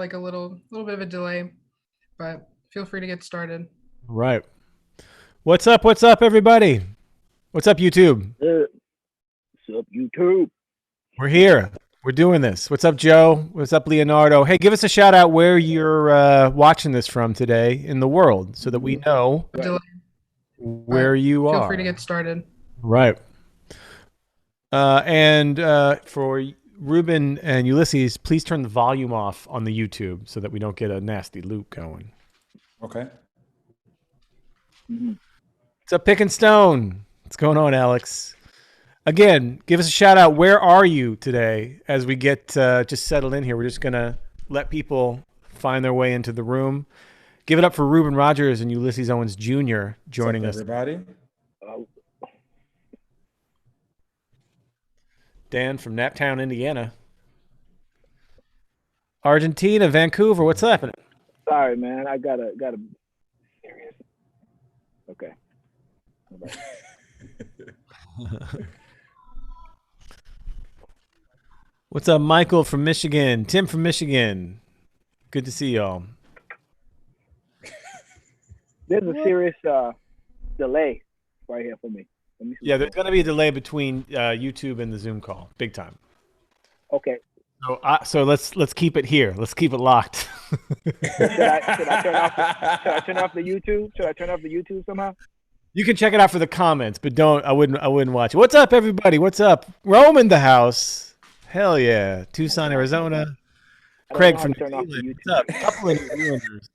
like a little bit of a delay, but feel free to get started. Right. What's up? What's up, everybody? What's up, YouTube? What's up, YouTube? We're here. We're doing this. What's up, Joe? What's up, Leonardo? Hey, give us a shout out where you're watching this from today in the world so that we know Delay, where but you feel are. free to get started. Right. And for Reuben and Ulysses, please turn the volume off on the YouTube so that we don't get a nasty loop going. Okay. What's up, Pick and Stone? What's going on, Alex? Again, give us a shout out. Where are you today as we get just settled in here? We're just going to let people find their way into the room. Give it up for Reuben Rogers and Ulysses Owens Jr. joining us. Everybody. Dan from Naptown, Indiana. Argentina, Vancouver. What's happening? Sorry, man. I gotta serious. Okay. What's up, Michael from Michigan? Tim from Michigan. Good to see y'all. There's a serious delay right here for me. Let me see. Yeah, there's going to be a delay between YouTube and the Zoom call. Big time. Okay. So let's keep it here. Let's keep it locked. Should I turn off the YouTube? Should I turn off the YouTube somehow? You can check it out for the comments, but I wouldn't watch it. What's up, everybody? What's up? Rome in the house. Hell yeah. Tucson, Arizona. Craig from New Zealand. What's up? Couple of New Zealanders.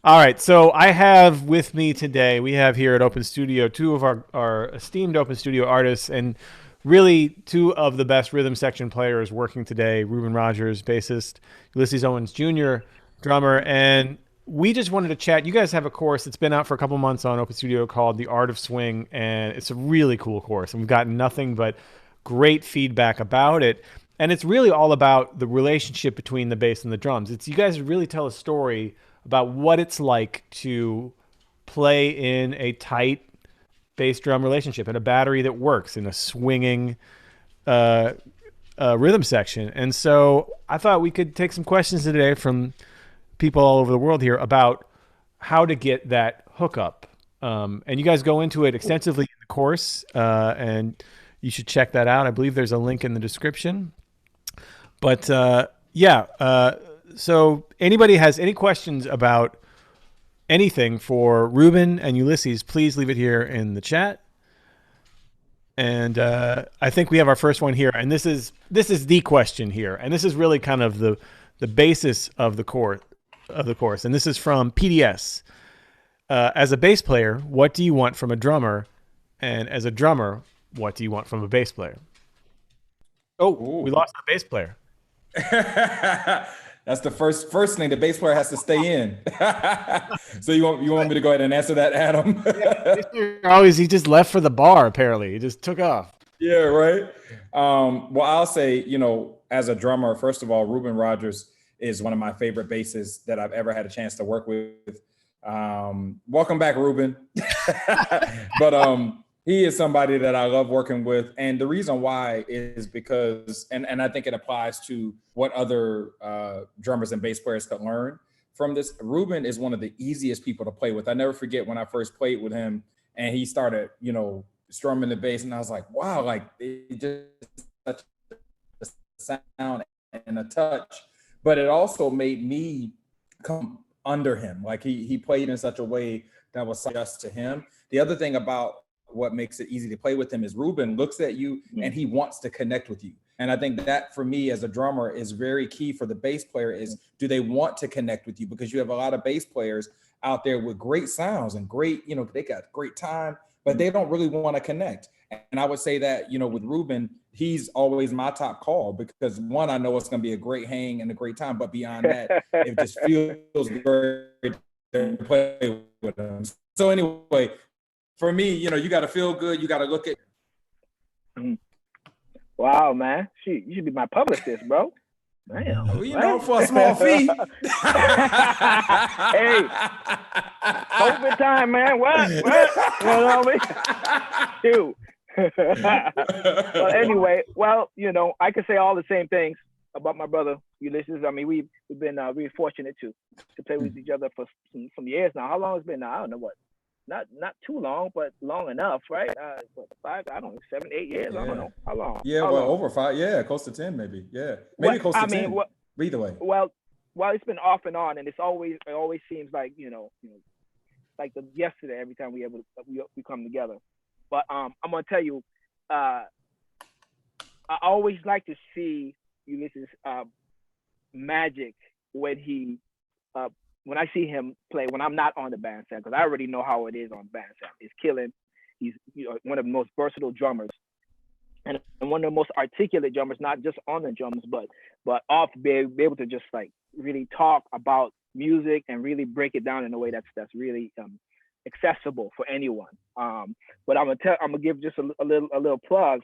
All right, so I have with me today, we have here at Open Studio, two of our esteemed Open Studio artists and really two of the best rhythm section players working today, Reuben Rogers, bassist, Ulysses Owens Jr., drummer, and we just wanted to chat. You guys have a course that's been out for a couple months on Open Studio called The Art of Swing, and it's a really cool course, and we've gotten nothing but great feedback about it. And it's really all about the relationship between the bass and the drums. You guys really tell a story about what it's like to play in a tight bass drum relationship and a battery that works in a swinging rhythm section. And so I thought we could take some questions today from people all over the world here about how to get that hookup. And you guys go into it extensively in the course, and you should check that out. I believe there's a link in the description. But so anybody has any questions about anything for Reuben and Ulysses, please leave it here in the chat. And I think we have our first one here, and this is the question here, and this is really kind of the basis of the course. And this is from PDS. As a bass player, what do you want from a drummer? And as a drummer, what do you want from a bass player? Oh, we lost our bass player. That's the first thing. The bass player has to stay in. So you want me to go ahead and answer that, Adam? He just left for the bar. Apparently, he just took off. Yeah, right. Well, I'll say, as a drummer, first of all, Reuben Rogers is one of my favorite bassists that I've ever had a chance to work with. Welcome back, Reuben. But he is somebody that I love working with. And the reason why is because, and I think it applies to what other drummers and bass players could learn from this. Reuben is one of the easiest people to play with. I never forget when I first played with him and he started, strumming the bass. And I was like, wow, like it just such a sound and a touch. But it also made me come under him. Like he played in such a way that was just to him. The other thing about what makes it easy to play with him is Reuben looks at you and he wants to connect with you. And I think that for me as a drummer is very key for the bass player is, do they want to connect with you? Because you have a lot of bass players out there with great sounds and great, they got great time, but they don't really want to connect. And I would say that, with Reuben, he's always my top call because one, I know it's going to be a great hang and a great time, but beyond that, it just feels great to play with him. So anyway, for me, you got to feel good. You got to look at. Wow, man. You should be my publicist, bro. Damn. For a small fee. Hey, overtime, man. What? You know what I mean? Dude. Well, anyway, I could say all the same things about my brother Ulysses. I mean, we've been really fortunate to play with each other for some years now. How long it's been now? I don't know what. Not too long, but long enough, right? What, 5? I don't know, 7, 8 years. I don't know how long. Yeah, how well, long? over 5. Yeah, close to 10, maybe. Yeah, maybe close to 10. Either way. Well, it's been off and on, and it always seems like like the yesterday every time we come together. But I'm gonna tell you, I always like to see Ulysses magic when he when I see him play when I'm not on the bandstand, because I already know how it is on bandstand. It's killing. He's one of the most versatile drummers, and one of the most articulate drummers, not just on the drums, but off, be able to just like really talk about music and really break it down in a way that's really accessible for anyone. But I'm gonna give just a little plug.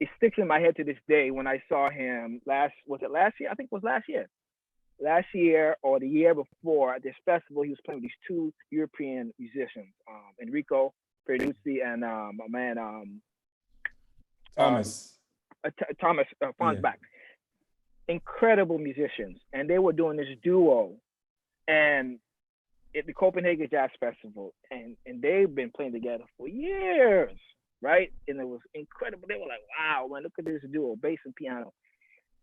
It sticks in my head to this day when I saw him last year? I think it was last year. Last year or the year before at this festival, he was playing with these 2 European musicians, Enrico Peruzzi and my man Thomas Fonsbach. Incredible musicians, and they were doing this duo, and at the Copenhagen Jazz Festival, and they've been playing together for years, right? And it was incredible. They were like, wow, man, look at this duo, bass and piano.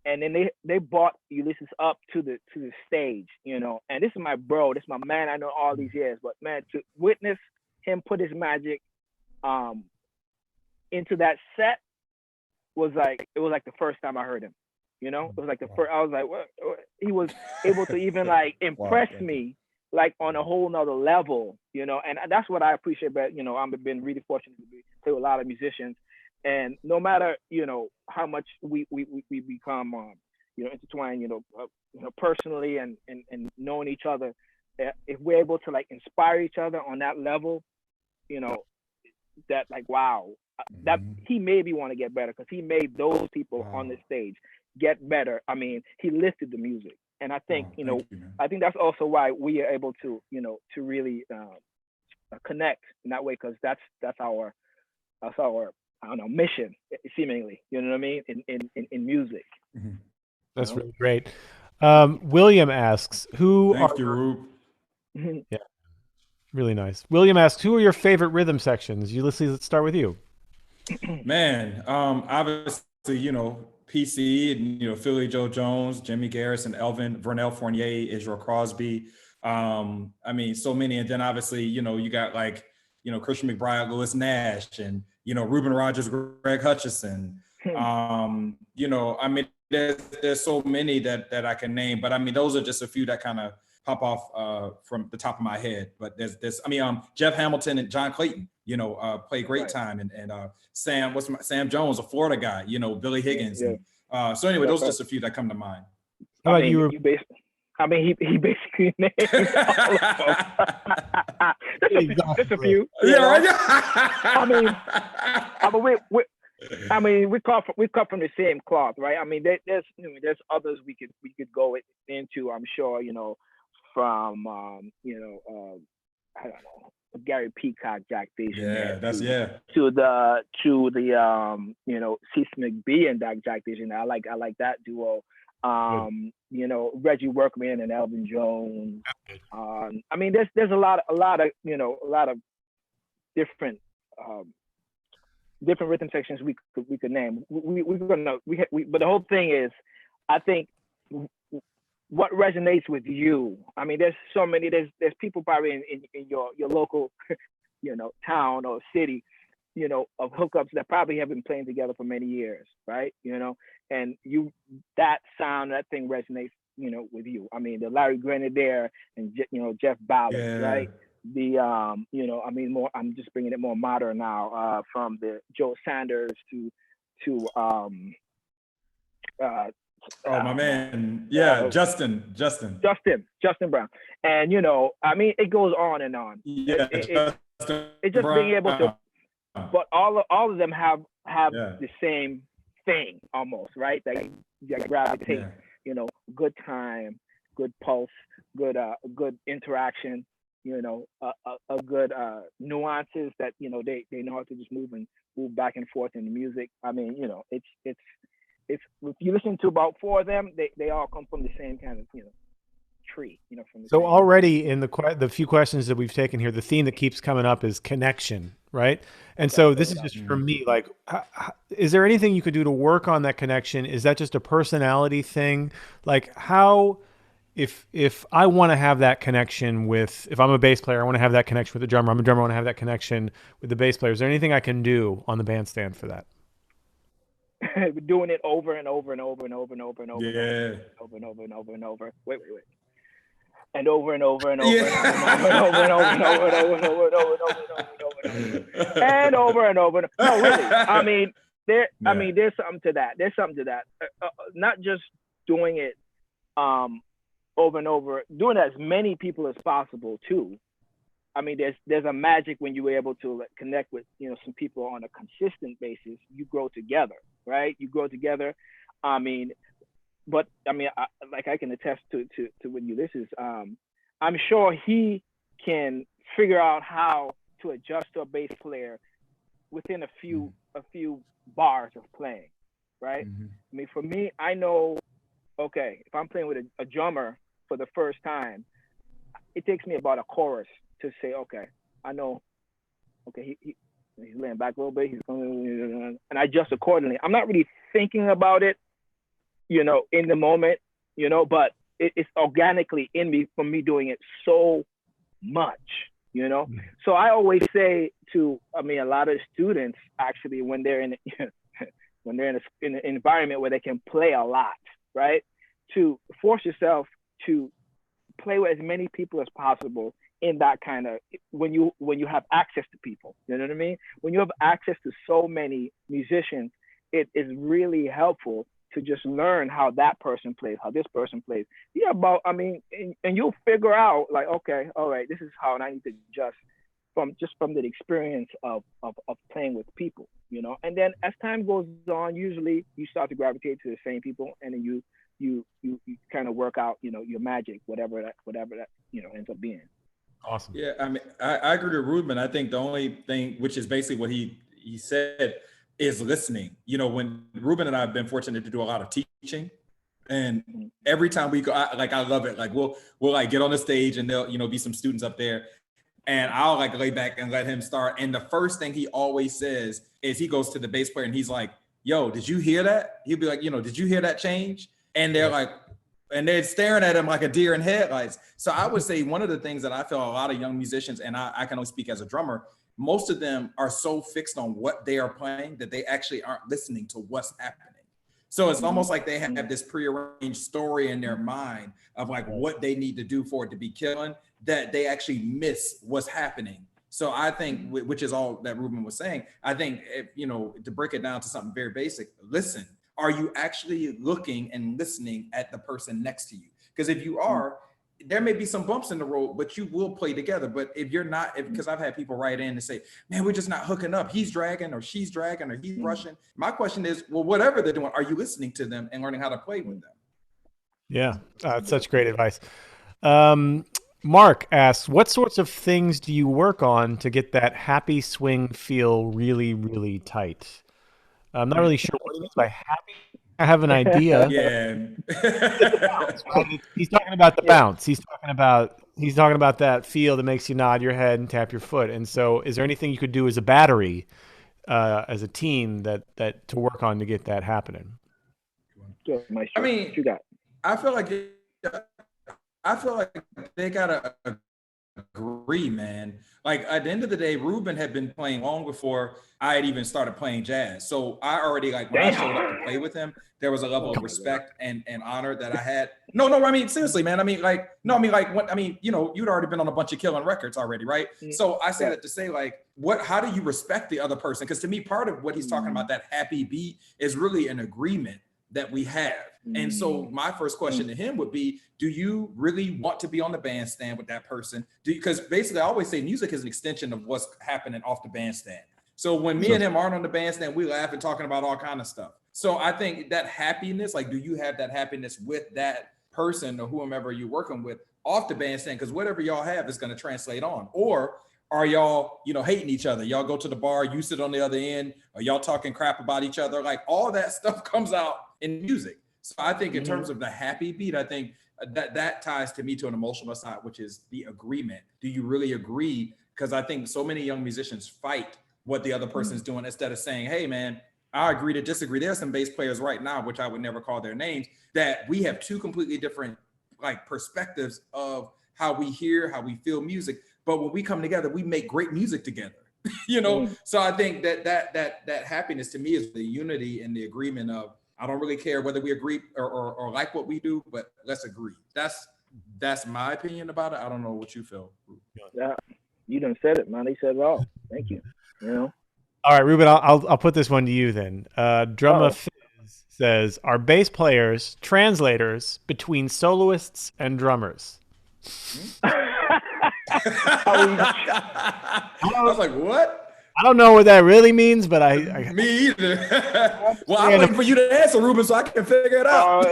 And then they brought Ulysses up to the stage, and this is my bro, this is my man I know all these years, but man, to witness him put his magic into that set was like the first time I heard him. It was like the first. I was like, what? He was able to even like impress me like on a whole nother level, and that's what I appreciate about, I've been really fortunate to play with a lot of musicians, and no matter, how much we become, intertwined, personally and knowing each other, if we're able to like inspire each other on that level, that like, wow, that he made me want to get better, because he made those people on the stage get better. I mean, he lifted the music. And I think, I think that's also why we are able to, to really connect in that way, because that's our I don't know, mission, seemingly. You know what I mean? In music. That's really great. William asks, Thank you, Rube. Yeah, really nice. William asks, who are your favorite rhythm sections? Ulysses, let's start with you. Man, obviously, PC and Philly Joe Jones, Jimmy Garrison, Elvin, Vernell Fournier, Israel Crosby. I mean, so many. And then obviously, you got like, Christian McBride, Lewis Nash, and Reuben Rogers, Greg Hutchison. I mean, there's so many that I can name, but I mean, those are just a few that kind of pop off from the top of my head. But there's Jeff Hamilton and John Clayton, play great time, and Sam Jones, a Florida guy, Billy Higgins. Yeah. And, so anyway, those are just a few that come to mind. How about you? He basically named all of them. Just a few. Yeah, right. I mean, we cut from the same cloth, right? I mean, there's others we could go into. I'm sure, from I don't know, Gary Peacock, Jack Dejournette. To the Cease McBee and Jack Dejournette. I like that duo. Reggie Workman and Elvin Jones. I mean, there's a lot of different rhythm sections we could name. But the whole thing is, I think, what resonates with you. I mean, there's so many. There's people probably in your local, town or city, of hookups that probably have been playing together for many years, right? And that sound, that thing resonates, with you. I mean, the Larry Grenadier and Jeff Ballard, right? The I mean, more. I'm just bringing it more modern now. From the Joe Sanders to my man, Justin Brown, and I mean, it goes on and on. It's just being able to, but all of them have the same thing almost, right? That gravitate, good time, good pulse, good interaction, a good nuances that they know how to just move back and forth in the music. I mean, if you listen to about 4 of them, they all come from the same kind of, tree, from the So same. already in the few questions that we've taken here, the theme that keeps coming up is connection, right? And so this is just for me, like, is there anything you could do to work on that connection? Is that just a personality thing? Like how, if I want to have that connection with, if I'm a bass player, I want to have that connection with the drummer. I'm a drummer, I want to have that connection with the bass player. Is there anything I can do on the bandstand for that? Doing it over and over and over and over and over and over Yeah. and over and over and over and over. Wait. And over and over and over Yeah. and over and over and over and over and over and over and over and over and over. No, really. I mean, there's something to that. There's something to that. Not just doing it over and over, doing as many people as possible too. I mean, there's a magic when you're able to connect with some people on a consistent basis. You grow together, right? You grow together. I mean, but I mean, I can attest to with Ulysses. I'm sure he can figure out how to adjust to a bass player within a few bars of playing, right? Mm-hmm. I mean, for me, I know, okay, if I'm playing with a drummer for the first time, it takes me about a chorus to say, okay, I know, okay, he's laying back a little bit, he's going, and I adjust accordingly. I'm not really thinking about it, in the moment, but it's organically in me from me doing it so much, So I always say to, a lot of students actually, when they're in an environment where they can play a lot, right? To force yourself to play with as many people as possible in that kind of, when you have access to people, you know what I mean? When you have access to so many musicians, it is really helpful to just learn how that person plays, how this person plays. Yeah, and you'll figure out like, okay, all right, this is how I need to adjust from the experience of playing with people, And then as time goes on, usually you start to gravitate to the same people, and then you kind of work out, your magic, whatever that ends up being. Awesome. Yeah, I mean, I agree with Reuben. I think the only thing, which is basically what he said, is listening. When Reuben and I have been fortunate to do a lot of teaching, and every time we go, I love it. Like we'll like get on the stage, and there'll be some students up there, and I'll like lay back and let him start. And the first thing he always says is he goes to the bass player and he's like, "Yo, did you hear that?" He'll be like, "Did you hear that change?" And they're like, and they're staring at him like a deer in headlights. So I would say one of the things that I feel a lot of young musicians, and I can only speak as a drummer, most of them are so fixed on what they are playing that they actually aren't listening to what's happening. So it's almost like they have this prearranged story in their mind of like what they need to do for it to be killing, that they actually miss what's happening. So I think, which is all that Reuben was saying, I think, to break it down to something very basic, listen. Are you actually looking and listening at the person next to you? Because if you are, there may be some bumps in the road, but you will play together. But if you're not, because I've had people write in and say, man, we're just not hooking up. He's dragging or she's dragging or he's rushing. My question is, well, whatever they're doing, are you listening to them and learning how to play with them? Yeah, that's such great advice. Mark asks, what sorts of things do you work on to get that happy swing feel really, really tight? I'm not really sure what he means by happy. I have an idea. Yeah. He's talking about the bounce. He's talking about that feel that makes you nod your head and tap your foot. And so is there anything you could do as a battery, as a team that to work on to get that happening? I mean, I feel like they gotta agree, man. Like at the end of the day, Reuben had been playing long before I had even started playing jazz. So I already when I showed up to play with him, there was a level of respect and honor that I had. No, I mean, seriously, man. I mean, you'd already been on a bunch of killing records already, right? So I say that to say how do you respect the other person? Because to me, part of what he's talking about, that happy beat, is really an agreement that we have. And so my first question to him would be, do you really want to be on the bandstand with that person? Because basically I always say music is an extension of what's happening off the bandstand. So when me and him aren't on the bandstand, we laugh and talking about all kind of stuff. So I think that happiness, do you have that happiness with that person or whomever you're working with off the bandstand? Because whatever y'all have is going to translate on. Or are y'all, hating each other? Y'all go to the bar, you sit on the other end, or y'all talking crap about each other? All that stuff comes out in music. So I think in terms of the happy beat, I think that ties to me to an emotional side, which is the agreement. Do you really agree? Because I think so many young musicians fight what the other person's doing instead of saying, hey, man, I agree to disagree. There's some bass players right now, which I would never call their names, that we have two completely different like perspectives of how we hear, how we feel music. But when we come together, we make great music together. You know, so I think that happiness to me is the unity and the agreement of, I don't really care whether we agree or like what we do, but let's agree. That's my opinion about it. I don't know what you feel. Yeah, you done said it, man. He said it all. Thank you. You know. All right, Reuben, I'll put this one to you then. Drummer Fizz says, are bass players translators between soloists and drummers? I was like, what? I don't know what that really means, but me either. Well, I'm waiting for you to answer, Reuben, so I can figure it out.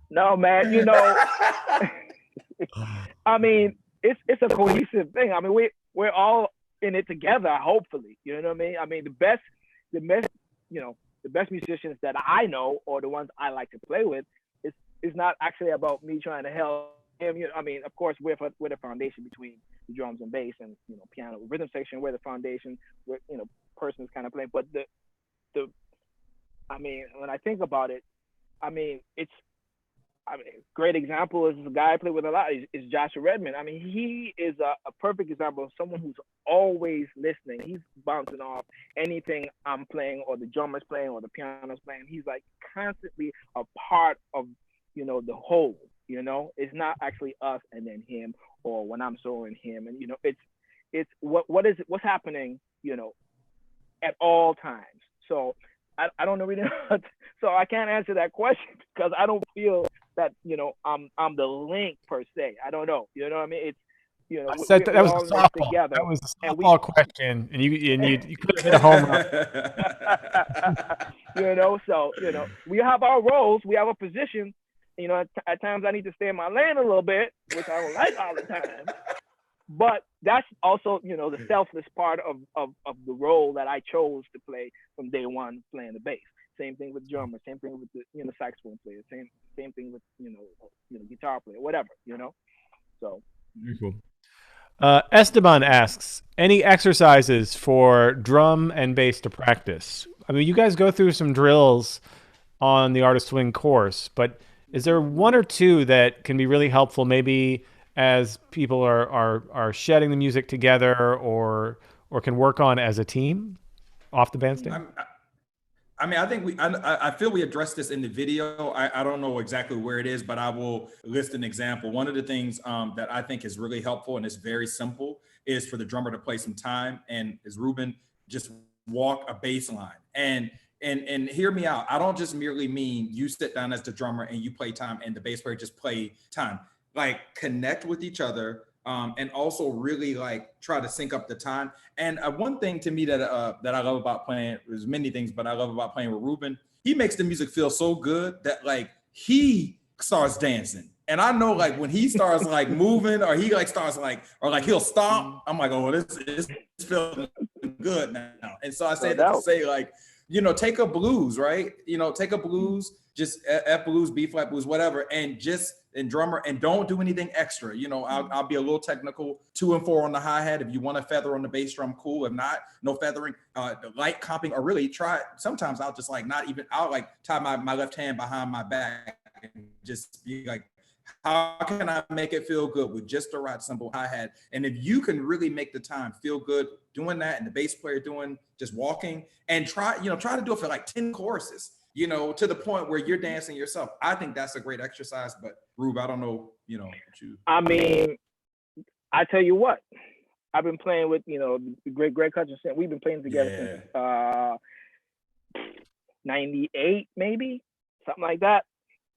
No, man. You know, I mean, it's a cohesive thing. I mean, we're all in it together. Hopefully, you know what I mean. I mean, the best, you know, the best musicians that I know, or the ones I like to play with, is not actually about me trying to help him. You know, I mean, of course, we're the foundation between the drums and bass, and you know, piano, rhythm section. We're the foundation. Where you know, person is kind of playing. But I mean, when I think about it, I mean, great example is the guy I play with a lot is Joshua Redmond. I mean, he is a perfect example of someone who's always listening. He's bouncing off anything I'm playing, or the drummer's playing, or the piano's playing. He's like constantly a part of, you know, the whole. You know, it's not actually us and then him, or when I'm soloing him, and you know, it's what's happening, you know, at all times. So I don't know really, so I can't answer that question because I don't feel that, you know, I'm the link per se. I don't know. You know what I mean? It's, you know, that was a softball. Together, that was a softball question, and you could have hit a home run. You know, so you know, we have our roles, we have a position. You know, at times I need to stay in my lane a little bit, which I don't like all the time. But that's also, you know, the selfless part of the role that I chose to play from day one, playing the bass. Same thing with drummer, same thing with the, you know, saxophone player, same thing with, you know, guitar player, whatever, you know. So very cool. Esteban asks, any exercises for drum and bass to practice? I mean, you guys go through some drills on the Art of Swing course, but is there one or two that can be really helpful, maybe as people are shedding the music together, or can work on as a team off the bandstand? I mean, I think I feel we addressed this in the video. I don't know exactly where it is, but I will list an example. One of the things that I think is really helpful, and it's very simple, is for the drummer to play some time, and as Reuben, just walk a bass line. And hear me out. I don't just merely mean you sit down as the drummer and you play time and the bass player just play time. Like, connect with each other, and also really like try to sync up the time. And one thing to me that I love about playing, there's many things, but I love about playing with Reuben, he makes the music feel so good that like he starts dancing. And I know like when he starts like moving, or he like starts like, or like he'll stomp, I'm like, oh, this feels good now. And so I say that to say, like, you know, take a blues, right? You know, take a blues, just F blues, B flat blues, whatever, and just in drummer, and don't do anything extra. You know, I'll be a little technical, 2 and 4 on the hi-hat. If you want to feather on the bass drum, cool. If not, no feathering, light comping, or really try. Sometimes I'll just like I'll like tie my left hand behind my back and just be like, how can I make it feel good with just the right simple hi-hat? And if you can really make the time feel good doing that, and the bass player doing just walking, and try to do it for like 10 choruses, you know, to the point where you're dancing yourself. I think that's a great exercise. But Rube, I don't know, you know, what you. I mean, I tell you what, I've been playing with, you know, the great Greg Hutchinson. We've been playing together since 98, maybe, something like that.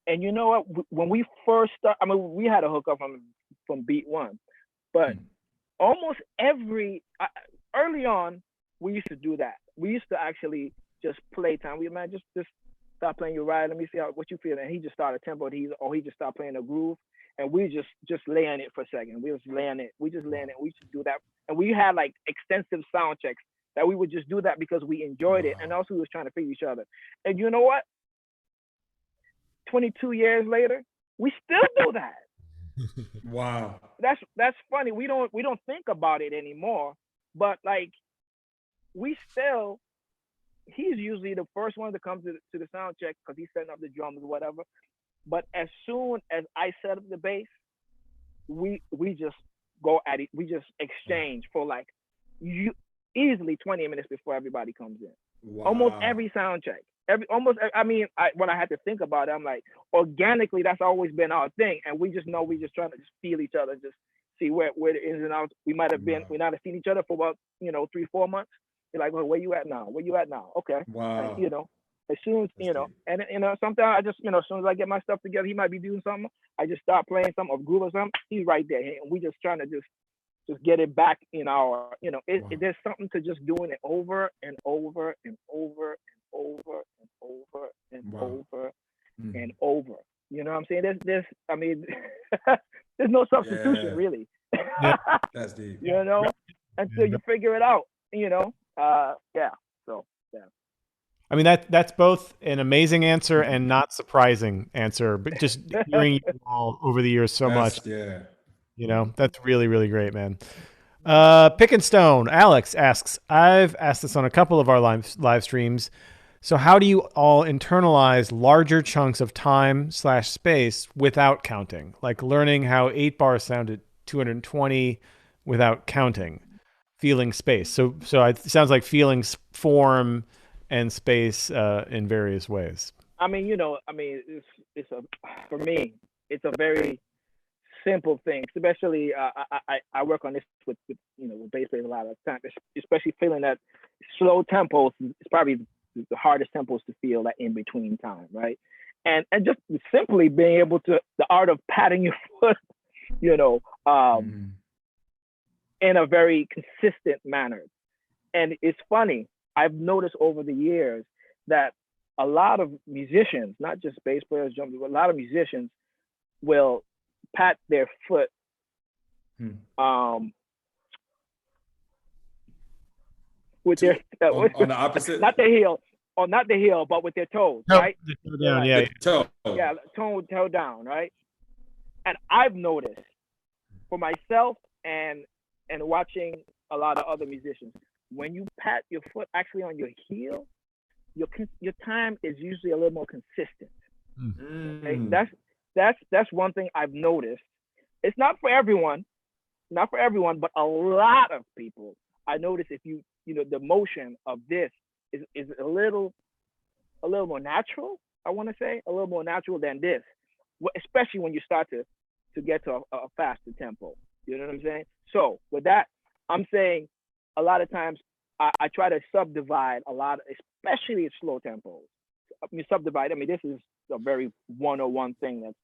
And you know what? When we first started, I mean, we had a hookup from beat one, but almost early on, we used to do that. We used to actually just play time. We man, just stop playing your ride. Let me see what you feel. And he just started a tempo. He just started playing a groove, and we just laying it for a second. We just laying it. We used to do that, and we had like extensive sound checks that we would just do that because we enjoyed it, and also we was trying to figure each other. And you know what? 22 years later, we still do that. Wow. That's funny. We don't think about it anymore, but like he's usually the first one to come to the sound check because he's setting up the drums or whatever. But as soon as I set up the bass, we just go at it. We just exchange for like easily 20 minutes before everybody comes in. Wow. Almost every sound check. When I had to think about it, I'm like, organically, that's always been our thing. And we just know we just trying to just feel each other, just see where the ins and outs. We might have seen each other for about, 3-4 months. You're like, well, where you at now? Where you at now? Okay. Wow. And, as soon as, sometimes I just, as soon as I get my stuff together, he might be doing something. I just start playing something or groove or something. He's right there. And we just trying to just get it back in our, there's something to just doing it over and over and over and over and over and over and over. You know what I'm saying? There's there's no substitution really. Yeah. That's deep. Until you figure it out. So yeah. I mean, that's both an amazing answer and not surprising answer, but just hearing you all over the years so much. Yeah. That's really, really great, man. Pick and Stone, Alex asks, I've asked this on a couple of our live streams. So how do you all internalize larger chunks of time/space without counting? Like learning how 8-bar sound at 220 without counting, feeling space. So it sounds like feeling form and space in various ways. For me, it's a very simple thing. Especially, I work on this with bass players a lot of time. Especially feeling that slow tempos is probably the hardest tempos to feel, that in between time, right? And just simply being able to, the art of patting your foot, in a very consistent manner. And it's funny, I've noticed over the years that a lot of musicians, not just bass players, drummers, but a lot of musicians will pat their foot with their on the opposite, not the heel, but with their toes, right? The toe down, toe down, right? And I've noticed for myself and watching a lot of other musicians, when you pat your foot actually on your heel, your time is usually a little more consistent. Okay? That's one thing I've noticed. It's not for everyone, but a lot of people. I notice if the motion of this is a little more natural. I want to say a little more natural than this, especially when you start to get to a faster tempo. You know what I'm saying? So with that, I'm saying a lot of times I try to subdivide a lot, especially at slow tempos. This is a very 101 thing,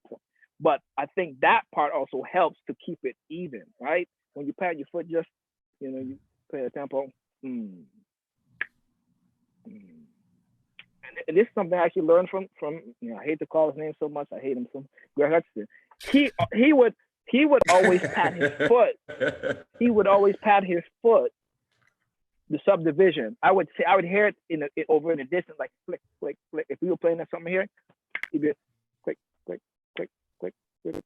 but I think that part also helps to keep it even, right? When you pat your foot, just you play a tempo. And this is something I actually learned from I hate to call his name so much. I hate him so much. Greg Hutchinson. He would always pat his foot. He would always pat his foot. The subdivision. I would hear it over in the distance, like flick, flick, flick. If we were playing something here, he'd be click, click, click, click, click.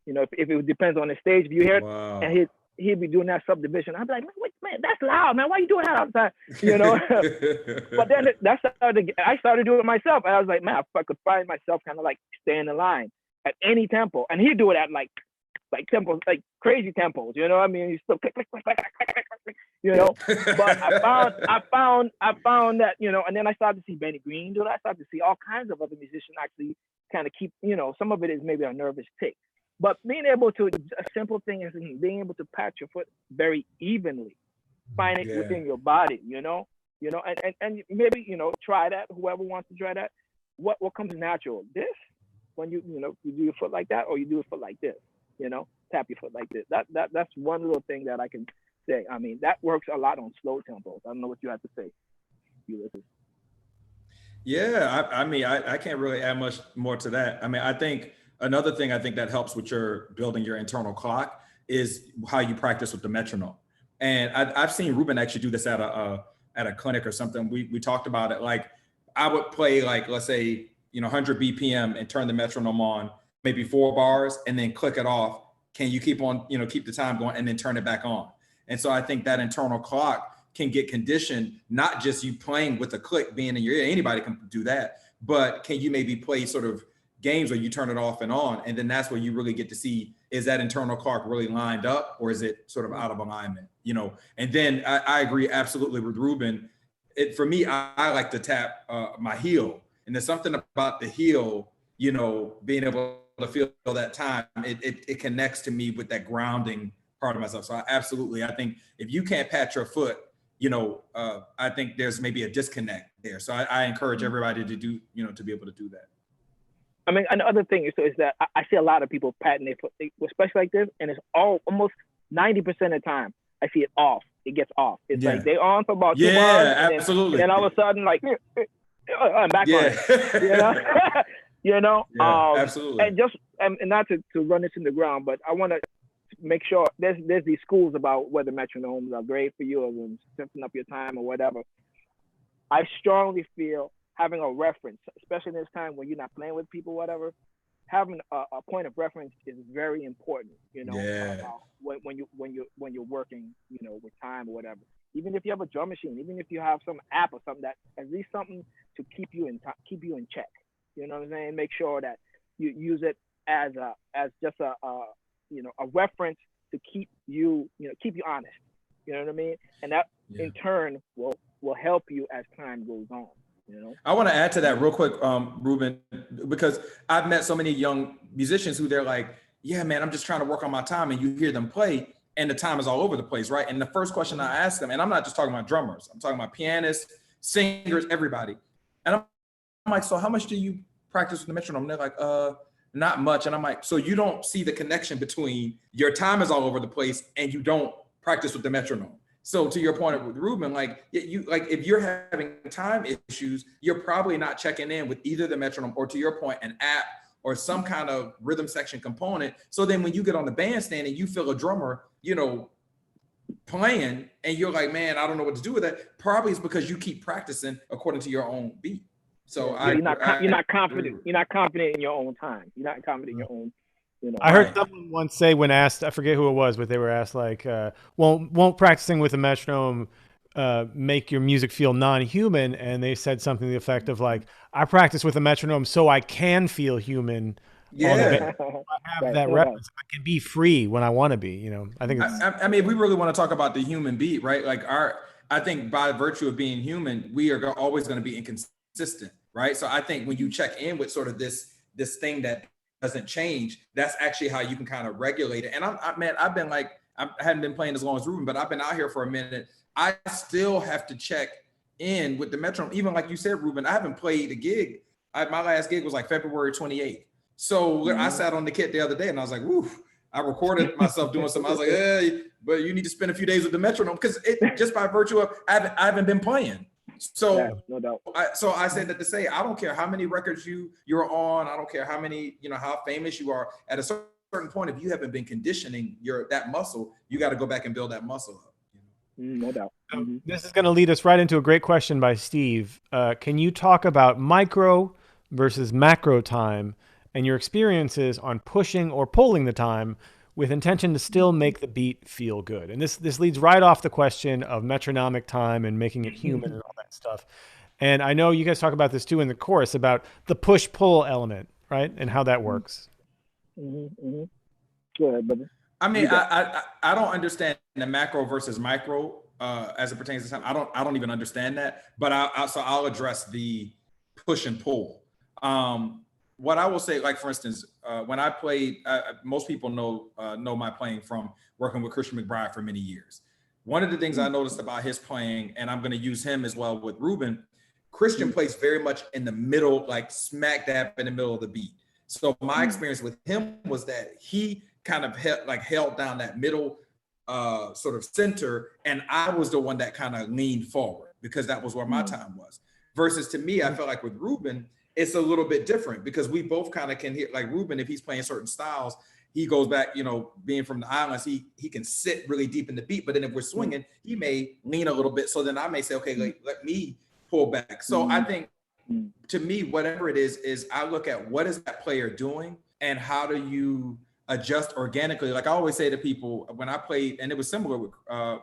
If it depends on the stage, if you hear it, and he'd be doing that subdivision. I'd be like, man, that's loud, man. Why are you doing that all the time? But then I started doing it myself, and I was like, man, I could find myself kind of like staying in line at any tempo, and he'd do it at like tempos, like crazy tempos. You know what I mean? You still click, click, click, click, click, click, click. But I found that, and then I started to see Benny Green do that. I started to see all kinds of other musicians actually kind of keep, some of it is maybe a nervous tick. But being able to, a simple thing is being able to pat your foot very evenly, find it within your body, and maybe, try that, whoever wants to try that. What comes natural? This, when you do your foot like that, or you do your foot like this, tap your foot like this. That's one little thing that I can say. I mean, that works a lot on slow tempos. I don't know what you have to say, Ulysses. Yeah, I can't really add much more to that. I mean, I think another thing that helps with your building your internal clock is how you practice with the metronome. And I've seen Reuben actually do this at a at a clinic or something, we talked about it. Like I would play like, let's say, 100 BPM and turn the metronome on, maybe 4 bars, and then click it off. Can you keep on, keep the time going and then turn it back on? And so I think that internal clock can get conditioned, not just you playing with a click being in your ear, anybody can do that, but can you maybe play sort of games where you turn it off and on, and then that's where you really get to see, is that internal clock really lined up or is it sort of out of alignment, And then I agree absolutely with Reuben. For me, I like to tap my heel, and there's something about the heel, being able to feel that time, it connects to me with that grounding part of myself. So I think if you can't pat your foot, I think there's maybe a disconnect there. So I encourage everybody to do, to be able to do that. I mean, another thing is that I see a lot of people patting their foot, especially like this, and it's almost 90% of the time I see it off. It gets off. It's like they on for about 2 bars. Yeah, absolutely. And then all of a sudden, like, I'm back on it. Absolutely. And not to run this in the ground, but I want to make sure there's these schools about whether metronomes are great for you or setting up your time or whatever. I strongly feel having a reference, especially in this time when you're not playing with people, whatever, having a point of reference is very important. When you're working, with time or whatever. Even if you have a drum machine, even if you have some app or something, that at least something to keep you in check. You know what I'm saying? Make sure that you use it as just a reference to keep you honest. You know what I mean? And that in turn will help you as time goes on. I want to add to that real quick, Reuben, because I've met so many young musicians who they're like, yeah, man, I'm just trying to work on my time. And you hear them play and the time is all over the place, right? And the first question I ask them, and I'm not just talking about drummers, I'm talking about pianists, singers, everybody. And I'm like, so how much do you practice with the metronome? And they're like, not much. And I'm like, so you don't see the connection between your time is all over the place and you don't practice with the metronome. So to your point with Reuben, like if you're having time issues, you're probably not checking in with either the metronome or, to your point, an app or some kind of rhythm section component. So then when you get on the bandstand and you feel a drummer, playing and you're like, man, I don't know what to do with that. Probably it's because you keep practicing according to your own beat. So you're not confident. You're not confident in your own time. You're not confident in your own. I heard someone once say, when asked, I forget who it was, but they were asked like, won't practicing with a metronome make your music feel non-human? And they said something to the effect of like, I practice with a metronome so I can feel human. Yeah, I have that reference. I can be free when I want to be. I think. I mean, we really want to talk about the human beat, right? Like I think by virtue of being human, we are always going to be inconsistent, right? So I think when you check in with sort of this thing that doesn't change, that's actually how you can kind of regulate it. And I've been like, I hadn't been playing as long as Reuben, but I've been out here for a minute. I still have to check in with the metronome. Even like you said, Reuben, I haven't played a gig. My last gig was like February 28th. So I sat on the kit the other day and I was like, woo, I recorded myself doing something. I was like, hey, but you need to spend a few days with the metronome, because it just by virtue of I haven't been playing. So no doubt. I said that to say, I don't care how many records you're on. I don't care how many, how famous you are. At a certain point, if you haven't been conditioning that muscle, you got to go back and build that muscle up. No doubt. This is going to lead us right into a great question by Steve. Can you talk about micro versus macro time and your experiences on pushing or pulling the time with intention to still make the beat feel good? And this leads right off the question of metronomic time and making it human and all that stuff. And I know you guys talk about this too in the chorus about the push-pull element, right? And how that works. Go ahead, brother. I mean, I don't understand the macro versus micro as it pertains to time. I don't even understand that, but I'll address the push and pull. What I will say, like, for instance, when I played, most people know my playing from working with Christian McBride for many years. One of the things I noticed about his playing, and I'm going to use him as well with Reuben, Christian plays very much in the middle, like smack dab in the middle of the beat. So my experience with him was that he kind of held down that middle sort of center, and I was the one that kind of leaned forward because that was where my time was. Versus to me, I felt like with Reuben, it's a little bit different because we both kind of can hear, like Reuben, if he's playing certain styles, he goes back, being from the islands, he can sit really deep in the beat. But then if we're swinging, he may lean a little bit. So then I may say, okay, let me pull back. So I think, to me, whatever it is I look at what is that player doing and how do you adjust organically. Like I always say to people when I played, and it was similar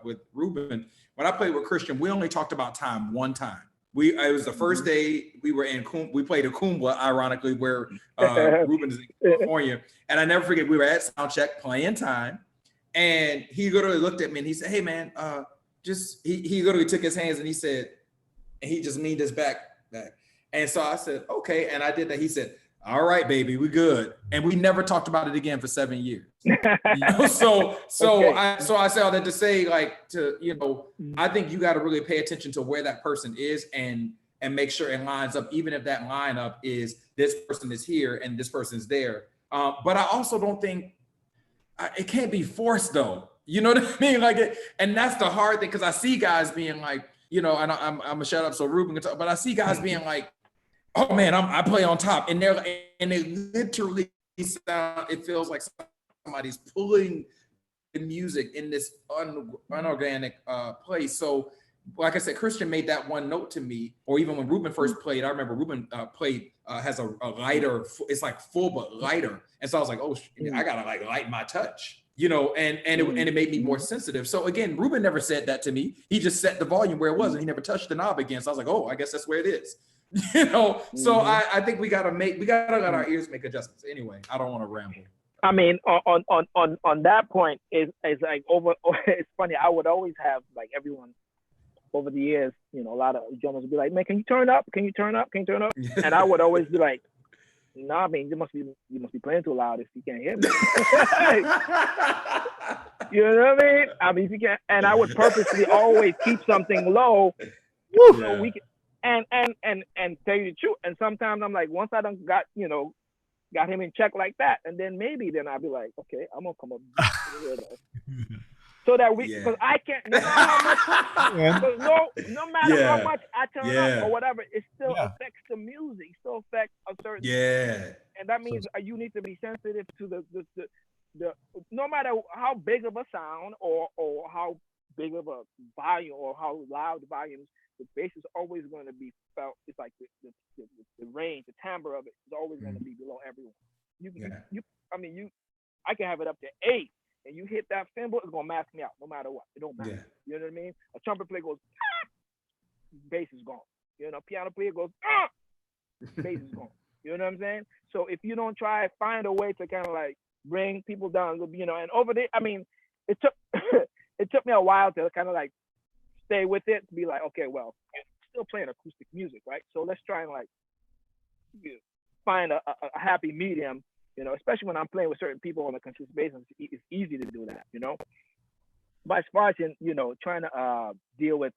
with Reuben, when I played with Christian, we only talked about time one time. It was the first day we were we played at Kumbla, ironically, where Reuben is in California. And I never forget, we were at sound check playing time. And he literally looked at me and he said, hey man, he literally took his hands and he said, and he just leaned his back. And so I said, okay. And I did that. He said, all right, baby, we good. And we never talked about it again for 7 years. So okay. I say all that to say, I think you got to really pay attention to where that person is and make sure it lines up, even if that lineup is this person is here and this person is there. But I also don't think it can't be forced though. You know what I mean? And that's the hard thing, because I see guys being like, and I'm gonna shut up so Reuben can talk, but I see guys being like, oh man, I play on top, and they literally sound, it feels like somebody's pulling the music in this unorganic place. So like I said, Christian made that one note to me, or even when Reuben first played, I remember Reuben played, has a lighter, it's like full but lighter. And so I was like, oh, I gotta light my touch, and it made me more sensitive. So again, Reuben never said that to me. He just set the volume where it was and he never touched the knob again. So I was like, oh, I guess that's where it is. So I think we gotta let our ears make adjustments. Anyway, I don't want to ramble. I mean, on that point is like it's funny. I would always have everyone over the years, a lot of drummers would be like, man, can you turn up? Can you turn up? Can you turn up? And I would always be like, no, I mean, you must be playing too loud if you can't hear me. You know what I mean? I mean, if you can't, and I would purposely always keep something low, so we can. And tell you the truth. And sometimes I'm like, once I done got him in check like that, and then I'll be like, okay, I'm gonna come up so that because I can't, no matter how much I turn up or whatever, it still affects the music, still affects a certain and that means you need to be sensitive to the no matter how big of a sound or how big of a volume or how loud the volume is. The bass is always going to be felt. It's like the range, the timbre of it is always going to be below everyone. I can have it up to 8, and you hit that cymbal, it's going to mask me out no matter what. It don't matter. Yeah. You know what I mean? A trumpet player goes, bass is gone. Piano player goes, bass is gone. You know what I'm saying? So if you don't find a way to kind of bring people down, and over there, I mean, it took me a while to kind of stay with it, to be like, okay, well, I'm still playing acoustic music, right? So let's try and find a happy medium, especially when I'm playing with certain people on a consistent basis. It's easy to do that, But as far as trying to deal with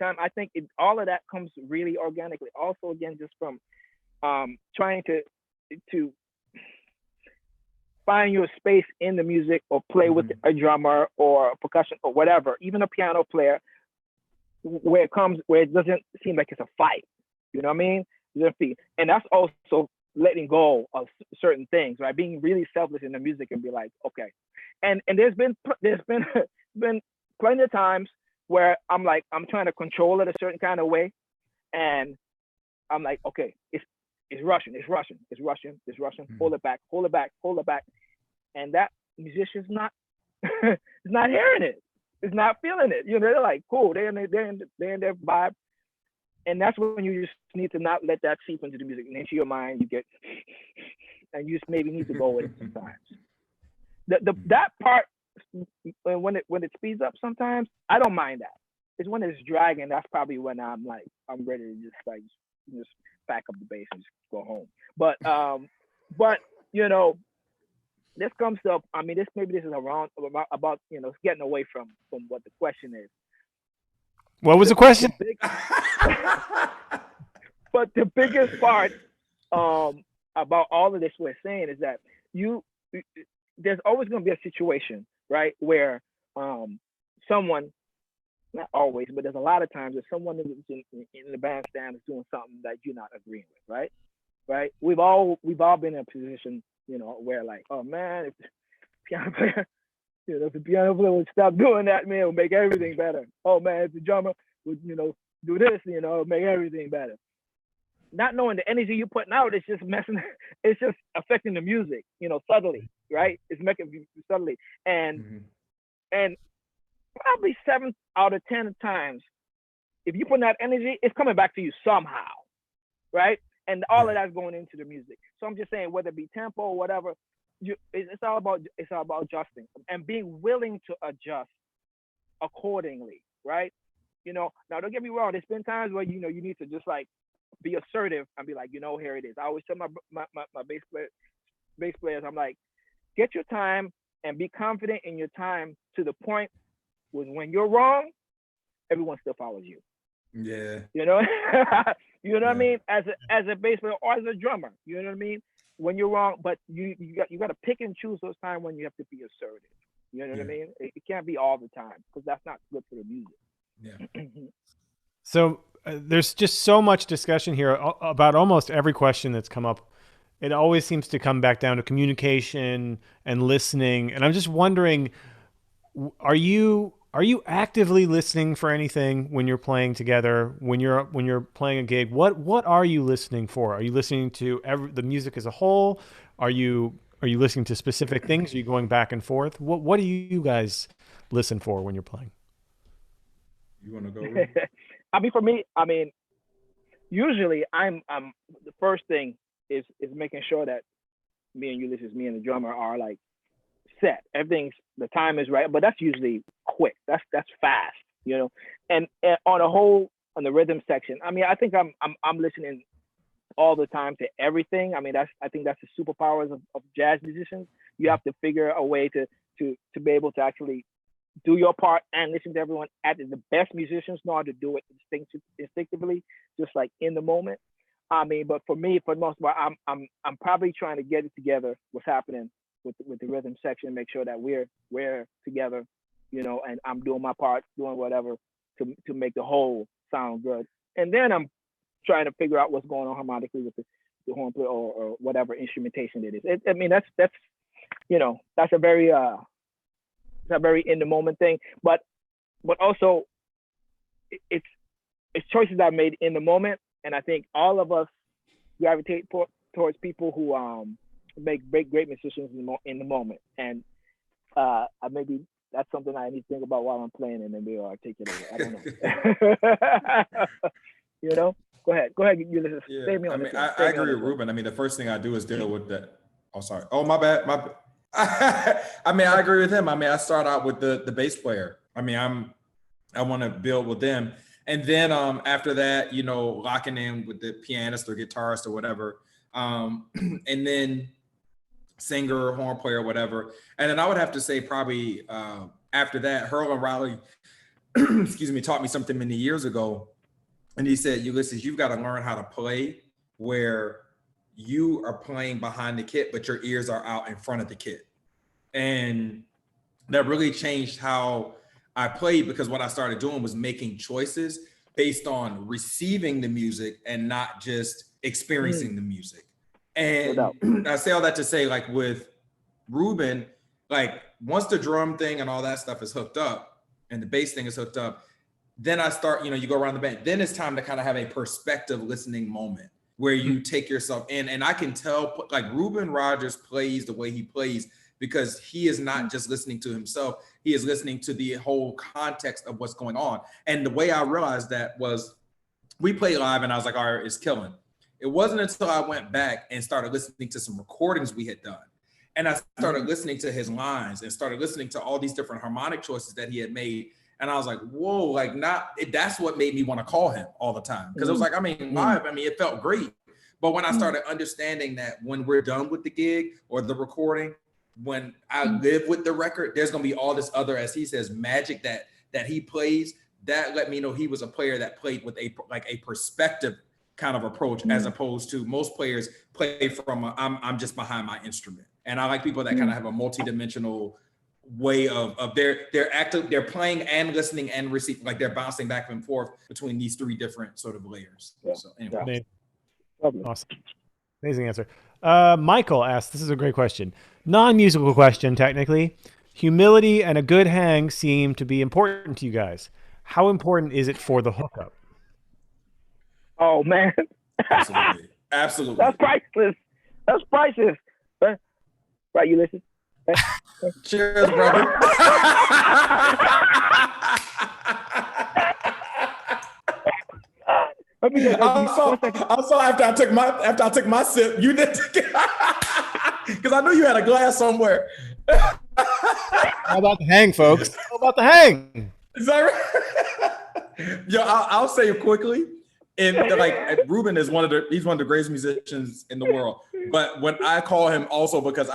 time, I think all of that comes really organically. Also, again, just from trying to find your space in the music, or play with a drummer or a percussion or whatever, even a piano player, where it doesn't seem like it's a fight. You know what I mean? And that's also letting go of certain things, right? Being really selfless in the music and be like, okay. And there's been plenty of times where I'm trying to control it a certain kind of way, and I'm like, okay, it's rushing. Hold it back. And that musician's not is not hearing it. Is not feeling it. They're like, cool. They're in their vibe. And that's when you just need to not let that seep into the music and into your mind. And you just maybe need to go with it sometimes. That part, when it speeds up sometimes, I don't mind that. It's when it's dragging. That's probably when I'm ready to just pack up the bass and just go home. But this comes up. I mean, this is around about getting away from what the question is. What was the question? But the biggest part about all of this we're saying is that there's always going to be a situation, right, where someone, not always, but there's a lot of times that someone in the bandstand is doing something that you're not agreeing with, right? right? We've all been in a position, where like, oh man, if the piano player, if the piano player would stop doing that, man, it would make everything better. Oh man, if the drummer would, do this, it would make everything better. Not knowing the energy you're putting out, it's just messing, it's just affecting the music, subtly, right? It's making you subtly. And probably 7 out of 10 times, if you put that energy, it's coming back to you somehow, right? And all of that's going into the music. So I'm just saying, whether it be tempo or whatever, it's all about adjusting and being willing to adjust accordingly, right? Now don't get me wrong. There's been times where you need to just like be assertive and be like, here it is. I always tell my bass players, I'm like, get your time and be confident in your time to the point when you're wrong, everyone still follows you. Yeah. You know what I mean? As a bass player or as a drummer, you know what I mean? When you're wrong, but you got to pick and choose those times when you have to be assertive. You know what I mean? It can't be all the time because that's not good for the music. Yeah. So there's just so much discussion here about almost every question that's come up. It always seems to come back down to communication and listening. And I'm just wondering, are you actively listening for anything when you're playing together? When you're playing a gig, what are you listening for? Are you listening to the music as a whole? Are you listening to specific things? Are you going back and forth? What do you guys listen for when you're playing? You want to go? For me, usually I'm the first thing is making sure that me and Ulysses, me and the drummer are like set. The time is right, but that's usually quick. That's fast, And on the rhythm section, I think I'm listening all the time to everything. I think that's the superpowers of jazz musicians. You have to figure a way to be able to actually do your part and listen to everyone. The best musicians know how to do it instinctively, just like in the moment. But for me, for the most part, I'm probably trying to get it together. What's happening with the rhythm section, make sure that we're together, and I'm doing my part, doing whatever to make the whole sound good. And then I'm trying to figure out what's going on harmonically with the horn player or whatever instrumentation it is. That's a very in the moment thing, but also it's choices I made in the moment, and I think all of us gravitate towards people who make great musicians in the moment, and maybe that's something I need to think about while I'm playing, and then we'll articulate it. I don't know. Go ahead, Ulysses. Yeah. Save me on I agree with Reuben. The first thing I do is deal with that. Oh, sorry. Oh, my bad. I agree with him. I start out with the bass player. I want to build with them. And then after that, locking in with the pianist or guitarist or whatever. And then singer, horn player, whatever. And then I would have to say probably after that, Hurl and Riley, excuse me, taught me something many years ago. And he said, Ulysses, you've got to learn how to play where you are playing behind the kit, but your ears are out in front of the kit. And that really changed how I played, because what I started doing was making choices based on receiving the music and not just experiencing the music. And I say all that to say, like with Reuben, like once the drum thing and all that stuff is hooked up and the bass thing is hooked up, then I start, you go around the band. Then it's time to kind of have a perspective listening moment where you take yourself in. And I can tell, like Reuben Rogers plays the way he plays because he is not just listening to himself. He is listening to the whole context of what's going on. And the way I realized that was we played live and I was like, all right, it's killing. It wasn't until I went back and started listening to some recordings we had done. And I started listening to his lines and started listening to all these different harmonic choices that he had made. And I was like, whoa, like that's what made me want to call him all the time. Because it was like, live, it felt great. But when I started understanding that when we're done with the gig or the recording, when I live with the record, there's going to be all this other, as he says, magic that he plays. That let me know he was a player that played with a perspective kind of approach, as opposed to most players play from I'm just behind my instrument. And I like people that kind of have a multi-dimensional way of they're playing and listening and receiving, like they're bouncing back and forth between these three different sort of layers. So anyway. Awesome. Amazing answer. Michael asked, this is a great question. Non-musical question, technically. Humility and a good hang seem to be important to you guys. How important is it for the hookup? Oh, man. Absolutely. Absolutely. That's priceless. That's priceless. Right, Ulysses? Cheers, brother. I'm so after I took my sip, you did because I knew you had a glass somewhere. How about the hang, folks? How about the hang? Is that right? Yo, I'll say it quickly. And like Reuben is he's one of the greatest musicians in the world. But when I call him also because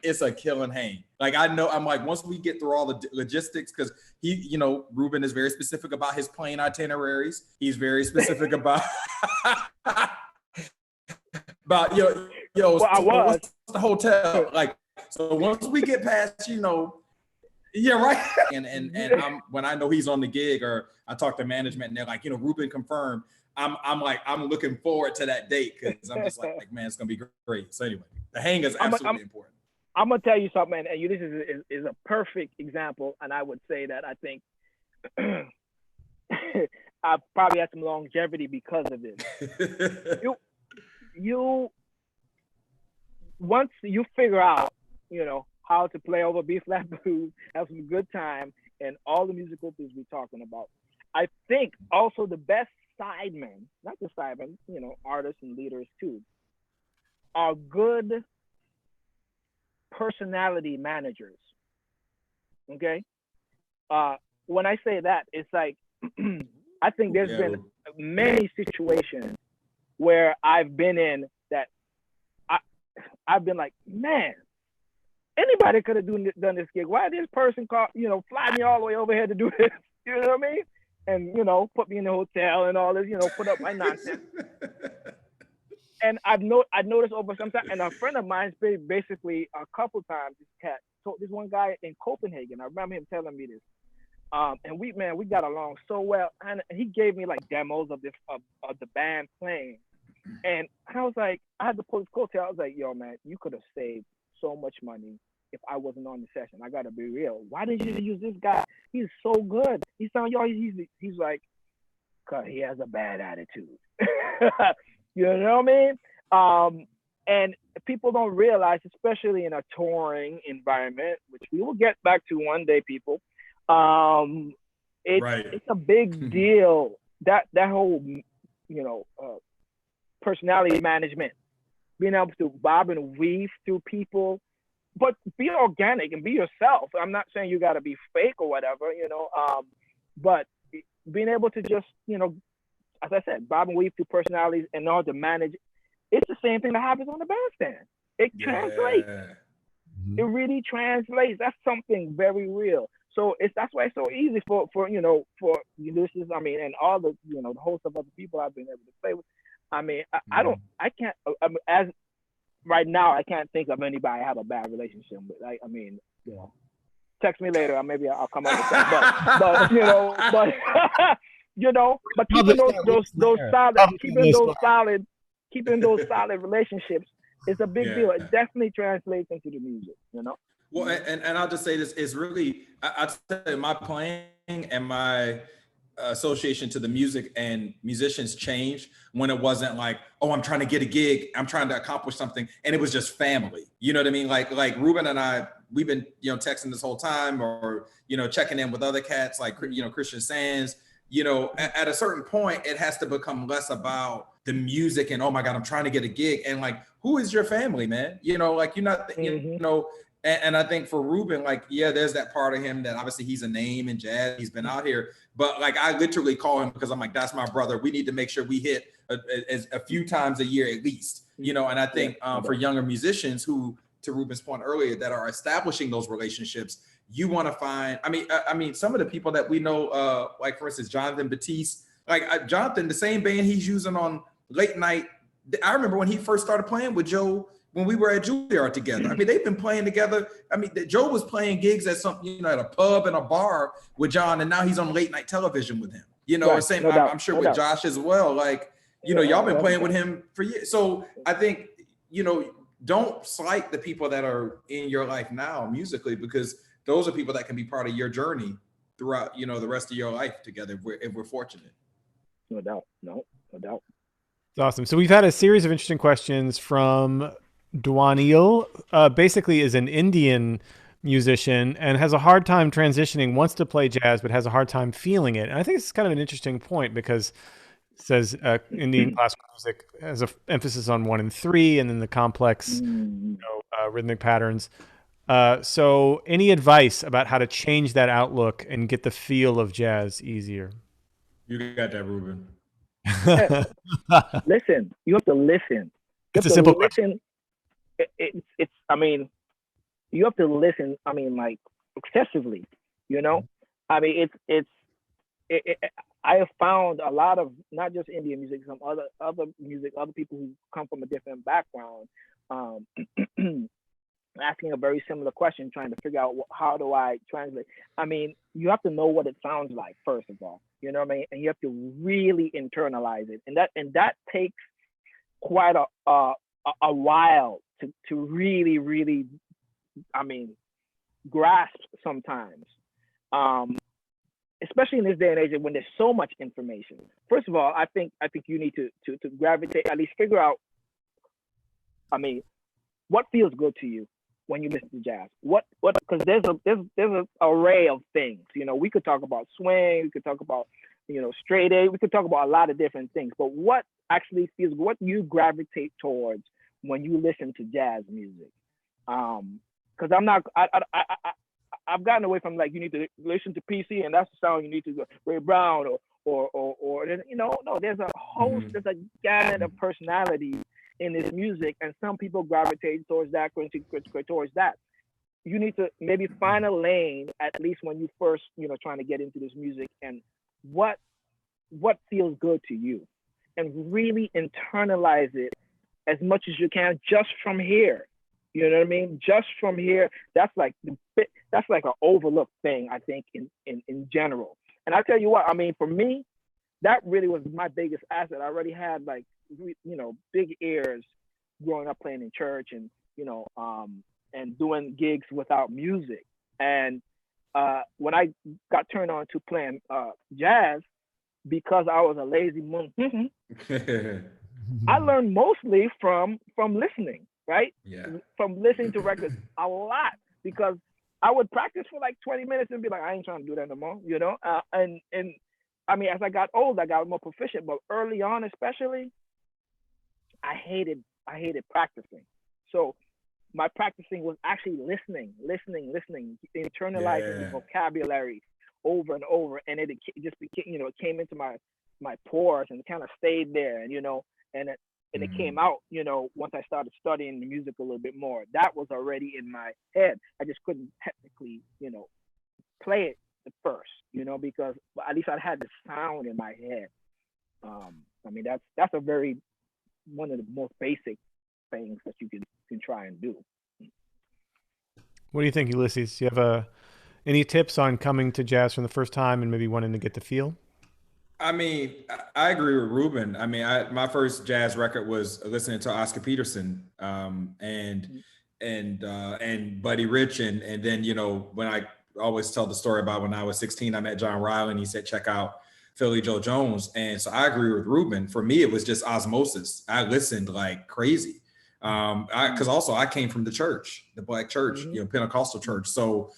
it's a killing hang. Like I know I'm like, once we get through all the logistics, because Reuben is very specific about his plane itineraries. He's very specific about what's the hotel? Like, so once we get past, yeah, right. And when I know he's on the gig or I talk to management and they're like, Reuben confirmed. I'm looking forward to that date because I'm just like, man, it's gonna be great. So anyway, the hang is absolutely important. I'm gonna tell you something, and Ulysses is a perfect example, and I would say that I think I've probably had some longevity because of this. you once you figure out, how to play over B flat blues, have some good time, and all the musical things we're talking about. I think also the best sidemen, not just sidemen, artists and leaders too, are good personality managers. Okay? When I say that, it's like, I think there's been many situations where I've been in that I've been like, man, anybody could have done this gig. Why did this person fly me all the way over here to do this? You know what I mean? And, put me in the hotel and all this, put up my nonsense. And I've noticed over some time, and a friend of mine's basically a couple times, this one guy in Copenhagen, I remember him telling me this. And we got along so well. And he gave me like demos of the band playing. And I was like, I had to pull his coattail. I was like, yo, man, you could have saved so much money if I wasn't on the session. I gotta be real. Why didn't you use this guy? He's so good. He's telling y'all he's like, cause he has a bad attitude. You know what I mean? And people don't realize, especially in a touring environment, which we will get back to one day, people. It's a big deal. That whole personality management, being able to bob and weave through people. But be organic and be yourself. I'm not saying you got to be fake or whatever, but being able to just, as I said, bob and weave through personalities in order to manage. It's the same thing that happens on the bandstand. It translates. It really translates. That's something very real. So that's why it's so easy for Ulysses. I mean, and all the the host of other people I've been able to play with. I mean, right now, I can't think of anybody I have a bad relationship with. I mean, text me later. Maybe I'll come up with that. But keeping those solid relationships is a big deal. It definitely translates into the music. Well, and I'll just say this is really, I'd say my playing and my association to the music and musicians changed when it wasn't like, oh, I'm trying to get a gig, I'm trying to accomplish something, and it was just family. You know what I mean? Like Reuben and I, we've been texting this whole time, or checking in with other cats like Christian Sands. At a certain point, it has to become less about the music and, oh my God, I'm trying to get a gig, and like, who is your family, man? Like you're not, And I think for Reuben, there's that part of him that obviously he's a name in jazz. He's been out here, but I literally call him because I'm like, that's my brother. We need to make sure we hit a few times a year at least, And I think for younger musicians who, to Reuben's point earlier, that are establishing those relationships, you want to find. I mean, some of the people that we know, like for instance, Jonathan Batiste, Jonathan, the same band he's using on Late Night. I remember when he first started playing with Joe. When we were at Juilliard together. I mean, they've been playing together. I mean, Joe was playing gigs at at a pub and a bar with John, and now he's on late night television with him. Same. I'm sure with Josh as well. Y'all been playing with him for years. So I think you know, don't slight the people that are in your life now musically, because those are people that can be part of your journey throughout, you know, the rest of your life together if we're fortunate. No doubt. No doubt. It's awesome. So we've had a series of interesting questions from Dwanil. Basically is an Indian musician and has a hard time transitioning, wants to play jazz, but has a hard time feeling it. And I think it's kind of an interesting point because it says Indian classical music has an emphasis on 1 and 3 and then the complex rhythmic patterns. So any advice about how to change that outlook and get the feel of jazz easier? You got that, Reuben. Listen, you have to listen. It's a simple question. It's I mean, you have to listen, I mean, like, excessively, you know? I mean, I have found a lot of, not just Indian music, some other music, other people who come from a different background, asking a very similar question, trying to figure out how do I translate. I mean, you have to know what it sounds like, first of all, you know what I mean? And you have to really internalize it. And that takes quite a while to really, really, I mean, grasp sometimes. Especially in this day and age when there's so much information. First of all, I think you need to gravitate, at least figure out, I mean, what feels good to you when you listen to jazz? What because there's an array of things. You know, we could talk about swing, we could talk about, you know, straight A, we could talk about a lot of different things, but what actually feels, what you gravitate towards when you listen to jazz music? Because I've gotten away from, like, you need to listen to PC and that's the sound you need to go Ray Brown or you know, no, there's a host, there's a gamut of personality in this music, and some people gravitate towards that, towards that. You need to maybe find a lane, at least when you first, you know, trying to get into this music, and what feels good to you, and really internalize it as much as you can just from here. You know what I mean? Just from here, that's like an overlooked thing, I think, in general. And I'll tell you what, I mean, for me, that really was my biggest asset. I already had, like, you know, big ears growing up playing in church and, you know, and doing gigs without music. And when I got turned on to playing jazz, because I was a lazy moon, I learned mostly from listening. Right? Yeah. From listening to records a lot, because I would practice for like 20 minutes and be like, I ain't trying to do that no more, you know? And I mean, as I got old, I got more proficient, but early on, especially, I hated practicing. So my practicing was actually listening, internalizing the vocabulary over and over. And it just became, you know, it came into my pores and kind of stayed there, and, you know, and it came out, you know, once I started studying the music a little bit more. That was already in my head. I just couldn't technically, you know, play it at first, you know, because at least I had the sound in my head. I mean, that's a very, one of the most basic things that you can try and do. What do you think, Ulysses? Do you have any tips on coming to jazz for the first time and maybe wanting to get the feel? I mean, I agree with Reuben. I mean, my first jazz record was listening to Oscar Peterson and Buddy Rich, and then, you know, when I always tell the story about when I was 16, I met John Riley and he said, check out Philly Joe Jones. And so I agree with Reuben. For me, it was just osmosis. I listened like crazy. Because also I came from the church, the Black church, you know, Pentecostal church. So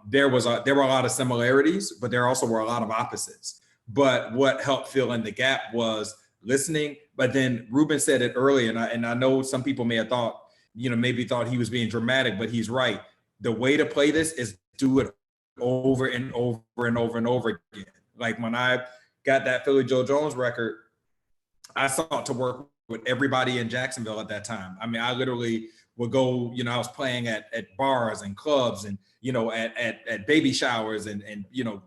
there were a lot of similarities, but there also were a lot of opposites. But what helped fill in the gap was listening. But then Reuben said it earlier, and I know some people may have thought, you know, maybe thought he was being dramatic, but he's right. The way to play this is do it over and over and over and over again. Like when I got that Philly Joe Jones record, I sought to work with everybody in Jacksonville at that time. I mean, I literally would go, you know, I was playing at bars and clubs and, you know, at baby showers and you know,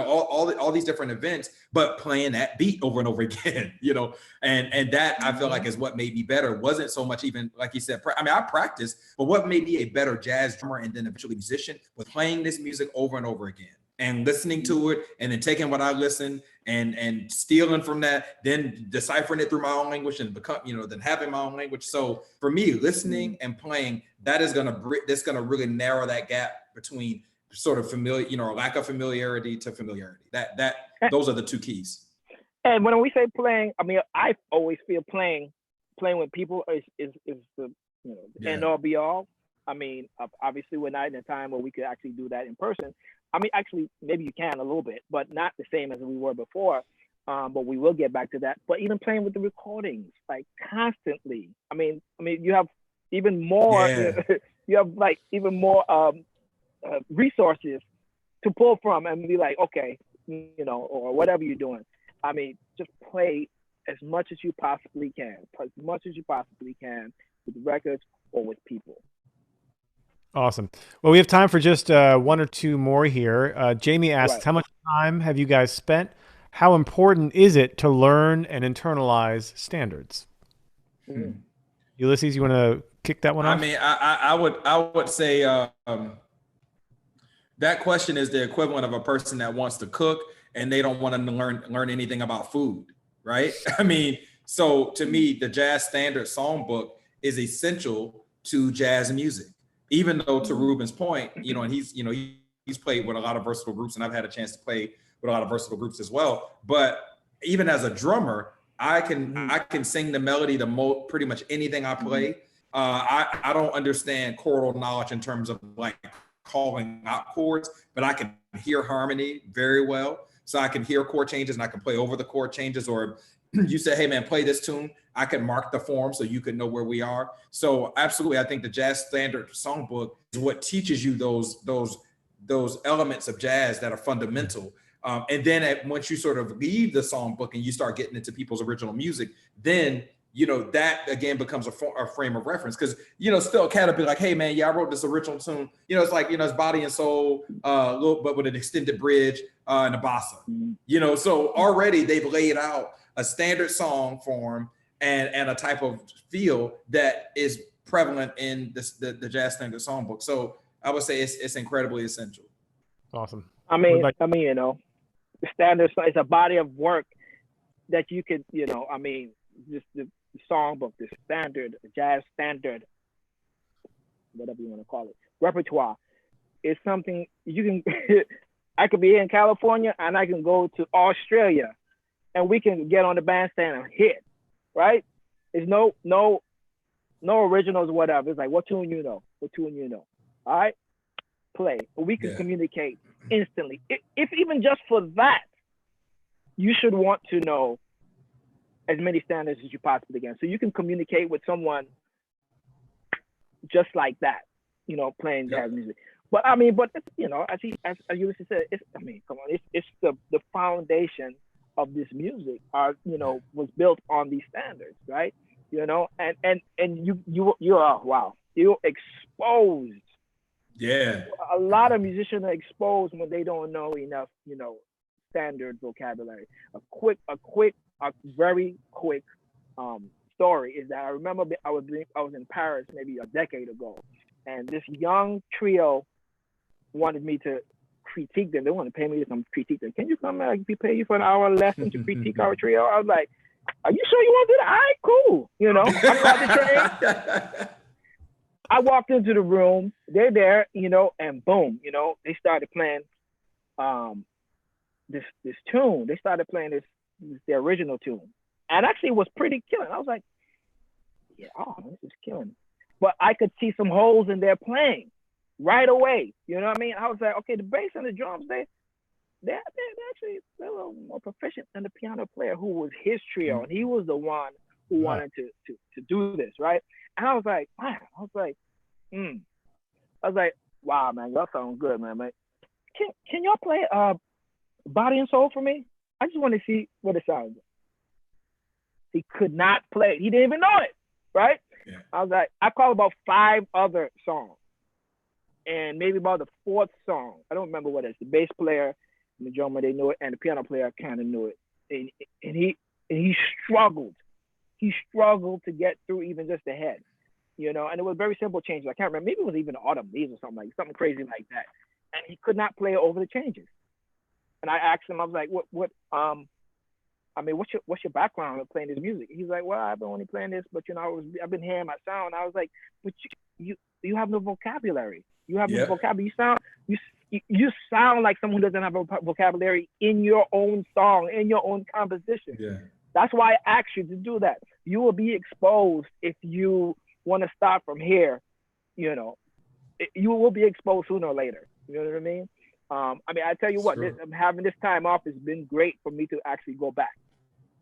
all these different events, but playing that beat over and over again, you know, and that I feel like is what made me better. It wasn't so much even, like you said, I mean, I practiced, but what made me a better jazz drummer and then eventually musician was playing this music over and over again and listening to it and then taking what I listened and stealing from that, then deciphering it through my own language and become, then having my own language. So for me, listening and playing, that's gonna really narrow that gap between sort of familiar, lack of familiarity to familiarity. Those are the two keys. And when we say playing, I mean, I always feel playing with people is the end all be all. I mean, obviously we're not in a time where we could actually do that in person. I mean, actually, maybe you can a little bit, but not the same as we were before. But we will get back to that. But even playing with the recordings, like constantly. I mean, you have even more. Yeah. You have like even more resources to pull from and be like, okay, or whatever you're doing. I mean, just play as much as you possibly can, with records or with people. Awesome. Well, we have time for just one or two more here. Jamie asks, how much time have you guys spent? How important is it to learn and internalize standards? Ulysses, you want to kick that one off? I mean, I would say that question is the equivalent of a person that wants to cook and they don't want to learn anything about food, right? I mean, so to me, the jazz standard songbook is essential to jazz music. Even though, to Reuben's point, and he's played with a lot of versatile groups, and I've had a chance to play with a lot of versatile groups as well. But even as a drummer, I can sing the melody to pretty much anything I play. I don't understand chordal knowledge in terms of like calling out chords, but I can hear harmony very well. So I can hear chord changes and I can play over the chord changes. Or you say, hey man, play this tune, I can mark the form so you can know where we are. So absolutely, I think the jazz standard songbook is what teaches you those elements of jazz that are fundamental. And then once you sort of leave the songbook and you start getting into people's original music, then that again becomes a frame of reference. Because still Cat will be like, hey man, yeah, I wrote this original tune. It's like it's body and soul, but with an extended bridge and a bossa. So already they've laid out a standard song form and a type of feel that is prevalent in the jazz standard songbook. So I would say it's incredibly essential. Awesome. I mean, the standard is a body of work that you could, just the songbook, the standard, the jazz standard, whatever you want to call it, repertoire is something you can. I could be here in California and I can go to Australia, and we can get on the bandstand and hit. Right? There's no originals, whatever. It's like, what tune you know? All right, play. We can communicate instantly. If even just for that, you should want to know as many standards as you possibly can, so you can communicate with someone just like that. Playing jazz music. But as Ulysses said, come on, it's the foundation of this music was built on these standards, right? And you are you're exposed. Yeah. A lot of musicians are exposed when they don't know enough, standard vocabulary. A very quick story is that I remember I was in Paris maybe a decade ago, and this young trio wanted me to critique them. They want to pay me to critique them. Can you come and pay you for an hour lesson to critique our trio? I was like, are you sure you want to do that? All right, cool. I caught the train. I walked into the room. They're there, and boom, they started playing this tune. They started playing the original tune, and actually it was pretty killing. I was like, this is killing. But I could see some holes in their playing right away. You know what I mean? I was like, okay, the bass and the drums, they're actually a little more proficient than the piano player who was his trio, and he was the one who wanted to do this, right? And I was like, wow. I was like, wow, man, y'all sound good, man. Can y'all play Body and Soul for me? I just want to see what it sounds like. He could not play. He didn't even know it, right? Yeah. I was like, I called about 5 other songs. And maybe about the 4th song, I don't remember what it is. The bass player and the drummer, they knew it, and the piano player kind of knew it. And he struggled. He struggled to get through even just the head, and it was very simple changes. I can't remember. Maybe it was even Autumn Leaves or something crazy like that. And he could not play over the changes. And I asked him, I was like, what I mean, what's your background of playing this music? He's like, well, I've been only playing this, but I've been hearing my sound. I was like, but you have no vocabulary. You have no vocabulary. You sound like someone who doesn't have a vocabulary in your own song, in your own composition. Yeah. That's why I asked you to do that. You will be exposed if you want to start from here. You know, you will be exposed sooner or later. You know what I mean? I mean, I tell you what, having this time off has been great for me to actually go back.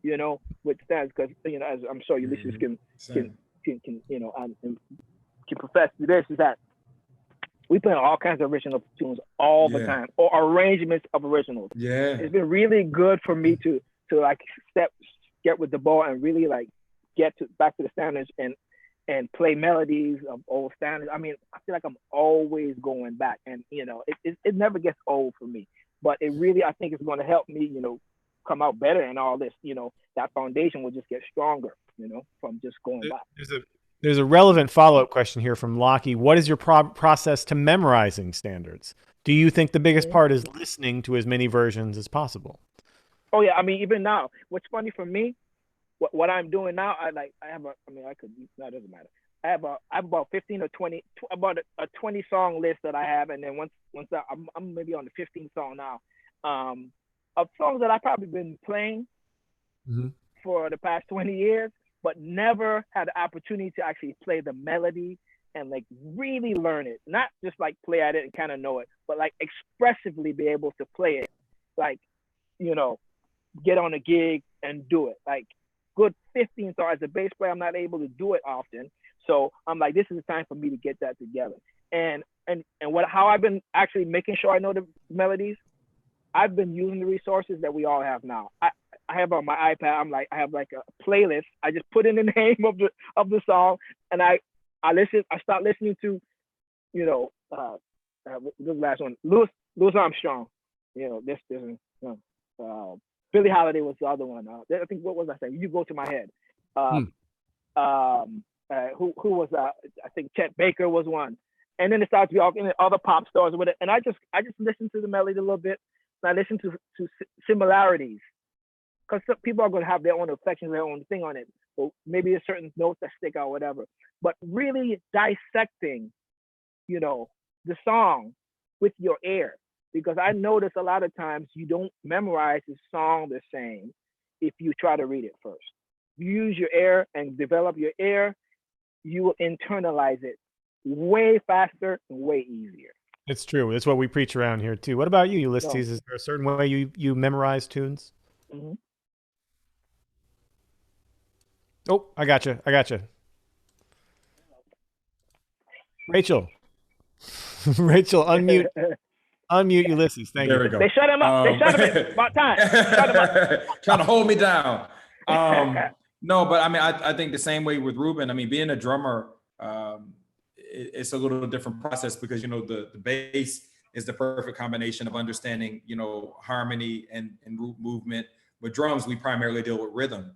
You know, with stands, because you know, as I'm sure Ulysses can you know, and can profess to this, is that we play all kinds of original tunes all the time, or arrangements of originals. Yeah, it's been really good for me to like get with the ball and really like get back to the standards and play melodies of old standards. I mean, I feel like I'm always going back, and you know, it never gets old for me. But it really, I think, it's going to help me, you know, come out better and all this. You know, that foundation will just get stronger, you know, from just going back. There's a relevant follow-up question here from Lockie. What is your process to memorizing standards? Do you think the biggest part is listening to as many versions as possible? Oh yeah, I mean, even now, what's funny for me, what I'm doing now, that doesn't matter. I have about 15 or 20, about a 20 song list that I have, and then once I'm maybe on the 15th song now, of songs that I've probably been playing for the past 20 years, but never had the opportunity to actually play the melody and like really learn it. Not just like play at it and kind of know it, but like expressively be able to play it. Like, you know, get on a gig and do it. Like good 15 songs. As a bass player, I'm not able to do it often. So I'm like, this is the time for me to get that together. And how I've been actually making sure I know the melodies, I've been using the resources that we all have now. I have on my iPad, I have like a playlist. I just put in the name of the song, and I start listening to, you know, this last one, Louis Armstrong. You know, Billie Holiday was the other one. I think, what was I saying? You Go to My Head. Who was I think Chet Baker was one. And then it starts to be all in other pop stars with it. And I just listen to the melody a little bit. And I listen to similarities, because people are going to have their own reflections, their own thing on it. So maybe there's certain notes that stick out, whatever. But really dissecting, you know, the song with your ear, because I notice a lot of times you don't memorize the song the same if you try to read it first. You use your ear and develop your ear, you will internalize it way faster and way easier. It's true. That's what we preach around here too. What about you, Ulysses? Is there a certain way you memorize tunes? Mm-hmm. Oh, I gotcha. Rachel, unmute Ulysses. Thank you. There we go. They shut him up. They shut him up. About time. Shut him up. Trying to hold me down. No, but I mean, I think the same way with Reuben. I mean, being a drummer, it's a little different process, because, you know, the bass is the perfect combination of understanding, you know, harmony and root movement. With drums, we primarily deal with rhythm.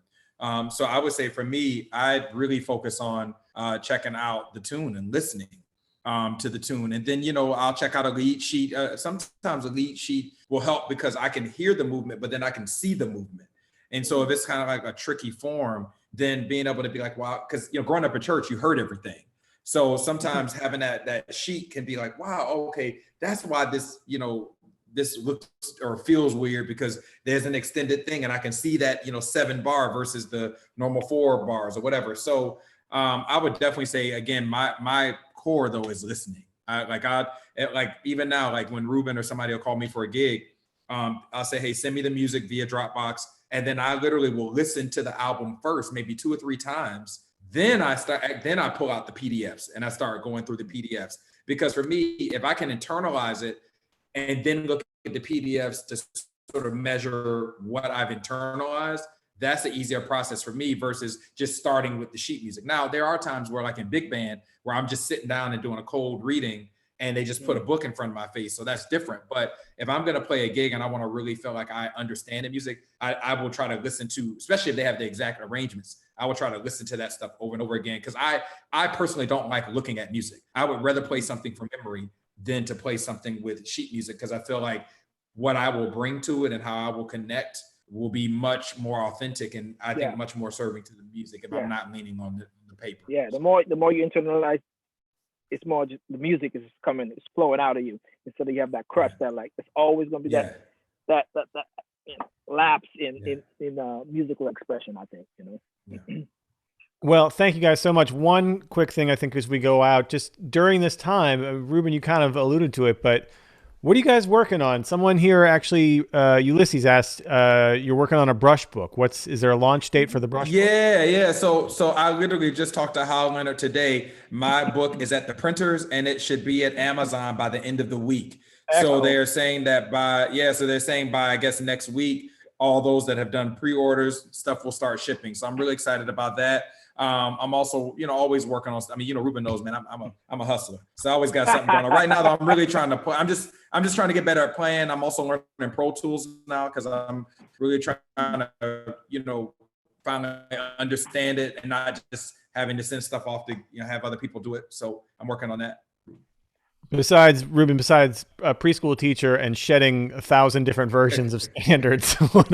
So I would say for me, I really focus on checking out the tune and listening to the tune. And then, you know, I'll check out a lead sheet. Sometimes a lead sheet will help because I can hear the movement, but then I can see the movement. And so if it's kind of like a tricky form, then being able to be like, wow, because, you know, growing up in church, you heard everything. So sometimes having that sheet can be like, wow, okay, that's why this, you know, this looks or feels weird, because there's an extended thing and I can see that, you know, 7 bar versus the normal 4 bars or whatever. So I would definitely say, again, my core though is listening. Like even now, like when Reuben or somebody will call me for a gig, I'll say, hey, send me the music via Dropbox. And then I literally will listen to the album first, maybe 2 or 3 times. Then I pull out the PDFs and I start going through the PDFs, because for me, if I can internalize it and then look at the PDFs to sort of measure what I've internalized, that's an easier process for me versus just starting with the sheet music. Now, there are times where, like in big band, where I'm just sitting down and doing a cold reading and they just put a book in front of my face. So that's different. But if I'm going to play a gig and I want to really feel like I understand the music, I will try to listen to, especially if they have the exact arrangements, I will try to listen to that stuff over and over again. Because I personally don't like looking at music. I would rather play something from memory than to play something with sheet music, because I feel like what I will bring to it and how I will connect will be much more authentic and I think much more serving to the music if I'm not leaning on the paper. Yeah, the more you internalize, it's more just the music is coming, it's flowing out of you instead of you have that crutch that like it's always gonna be that lapse in musical expression. I think Well, thank you guys so much. One quick thing I think as we go out, just during this time, Reuben, you kind of alluded to it, but what are you guys working on? Someone here actually, Ulysses asked, you're working on a brush book. Is there a launch date for the brush book? Yeah. So I literally just talked to Hal Leonard today. My book is at the printers and it should be at Amazon by the end of the week. Excellent. So they're saying that by I guess next week, all those that have done pre-orders, stuff will start shipping. So I'm really excited about that. I'm also, always working on. I mean, Reuben knows, man. I'm a hustler, so I always got something going on. Right now, though, I'm really trying to play. I'm just trying to get better at playing. I'm also learning Pro Tools now because I'm really trying to, finally understand it and not just having to send stuff off to, have other people do it. So I'm working on that. Besides a preschool teacher and shedding 1,000 different versions of standards, what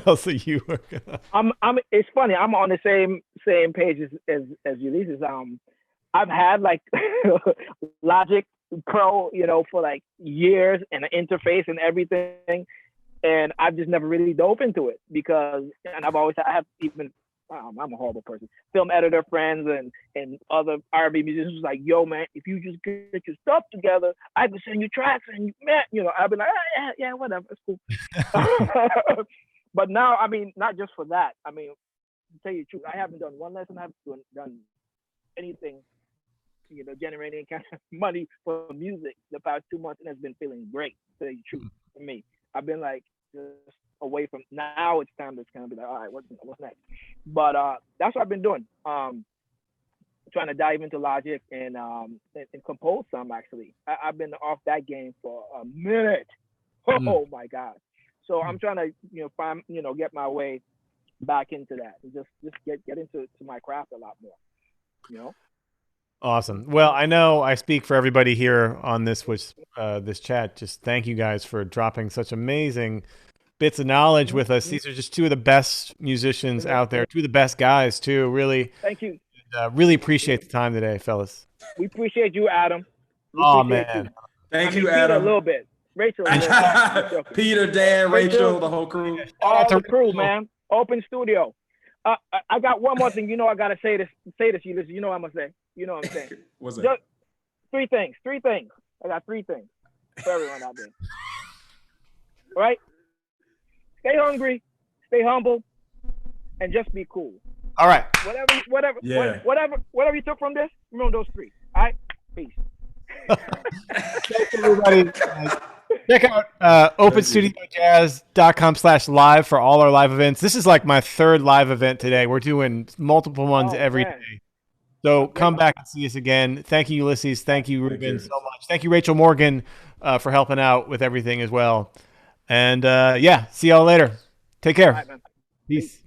else are you working on? It's funny. I'm on the same page as Ulysses. I've had like Logic Pro, for like years and an interface and everything, and I've just never really dove into it I'm a horrible person. Film editor friends and other R&B musicians was like, yo, man, if you just get your stuff together, I can send you tracks and I'll be like, yeah, whatever, it's cool. But now, I mean, not just for that. I mean, to tell you the truth, I haven't done one lesson. I haven't done anything, generating kind of money for music the past 2 months, and it's been feeling great, to tell you the truth, for me. I've been like, just away from now. It's time to kind of be like, all right, what's next? But that's what I've been doing. Trying to dive into Logic and compose some. Actually, I've been off that game for a minute. Oh my God! So I'm trying to find get my way back into that and just get into my craft a lot more. Awesome. Well, I know I speak for everybody here on this chat. Just thank you guys for dropping such amazing bits of knowledge with us. These are just two of the best musicians out there, two of the best guys too. Really. Thank you. Really appreciate the time today, fellas. We appreciate you, Adam. Man. Thank you, Adam. A little bit. Rachel. Peter, Dan, Rachel, the whole crew. All the crew, man. Open studio. I got one more thing. I got to say this, Ulysses. You know what I'm going to say. You know what I'm saying. What's it? Just three things. I got 3 things for everyone out there. Right? Stay hungry, stay humble, and just be cool. All right. Whatever you took from this, remember those 3. All right? Peace. Thanks, everybody. Check out openstudiojazz.com/live for all our live events. This is like my 3rd live event today. We're doing multiple ones every day. So come back and see us again. Thank you, Ulysses. Thank you, Reuben, so much. Thank you, Rachel Morgan, for helping out with everything as well. And see y'all later. Take care. All right, man. Peace.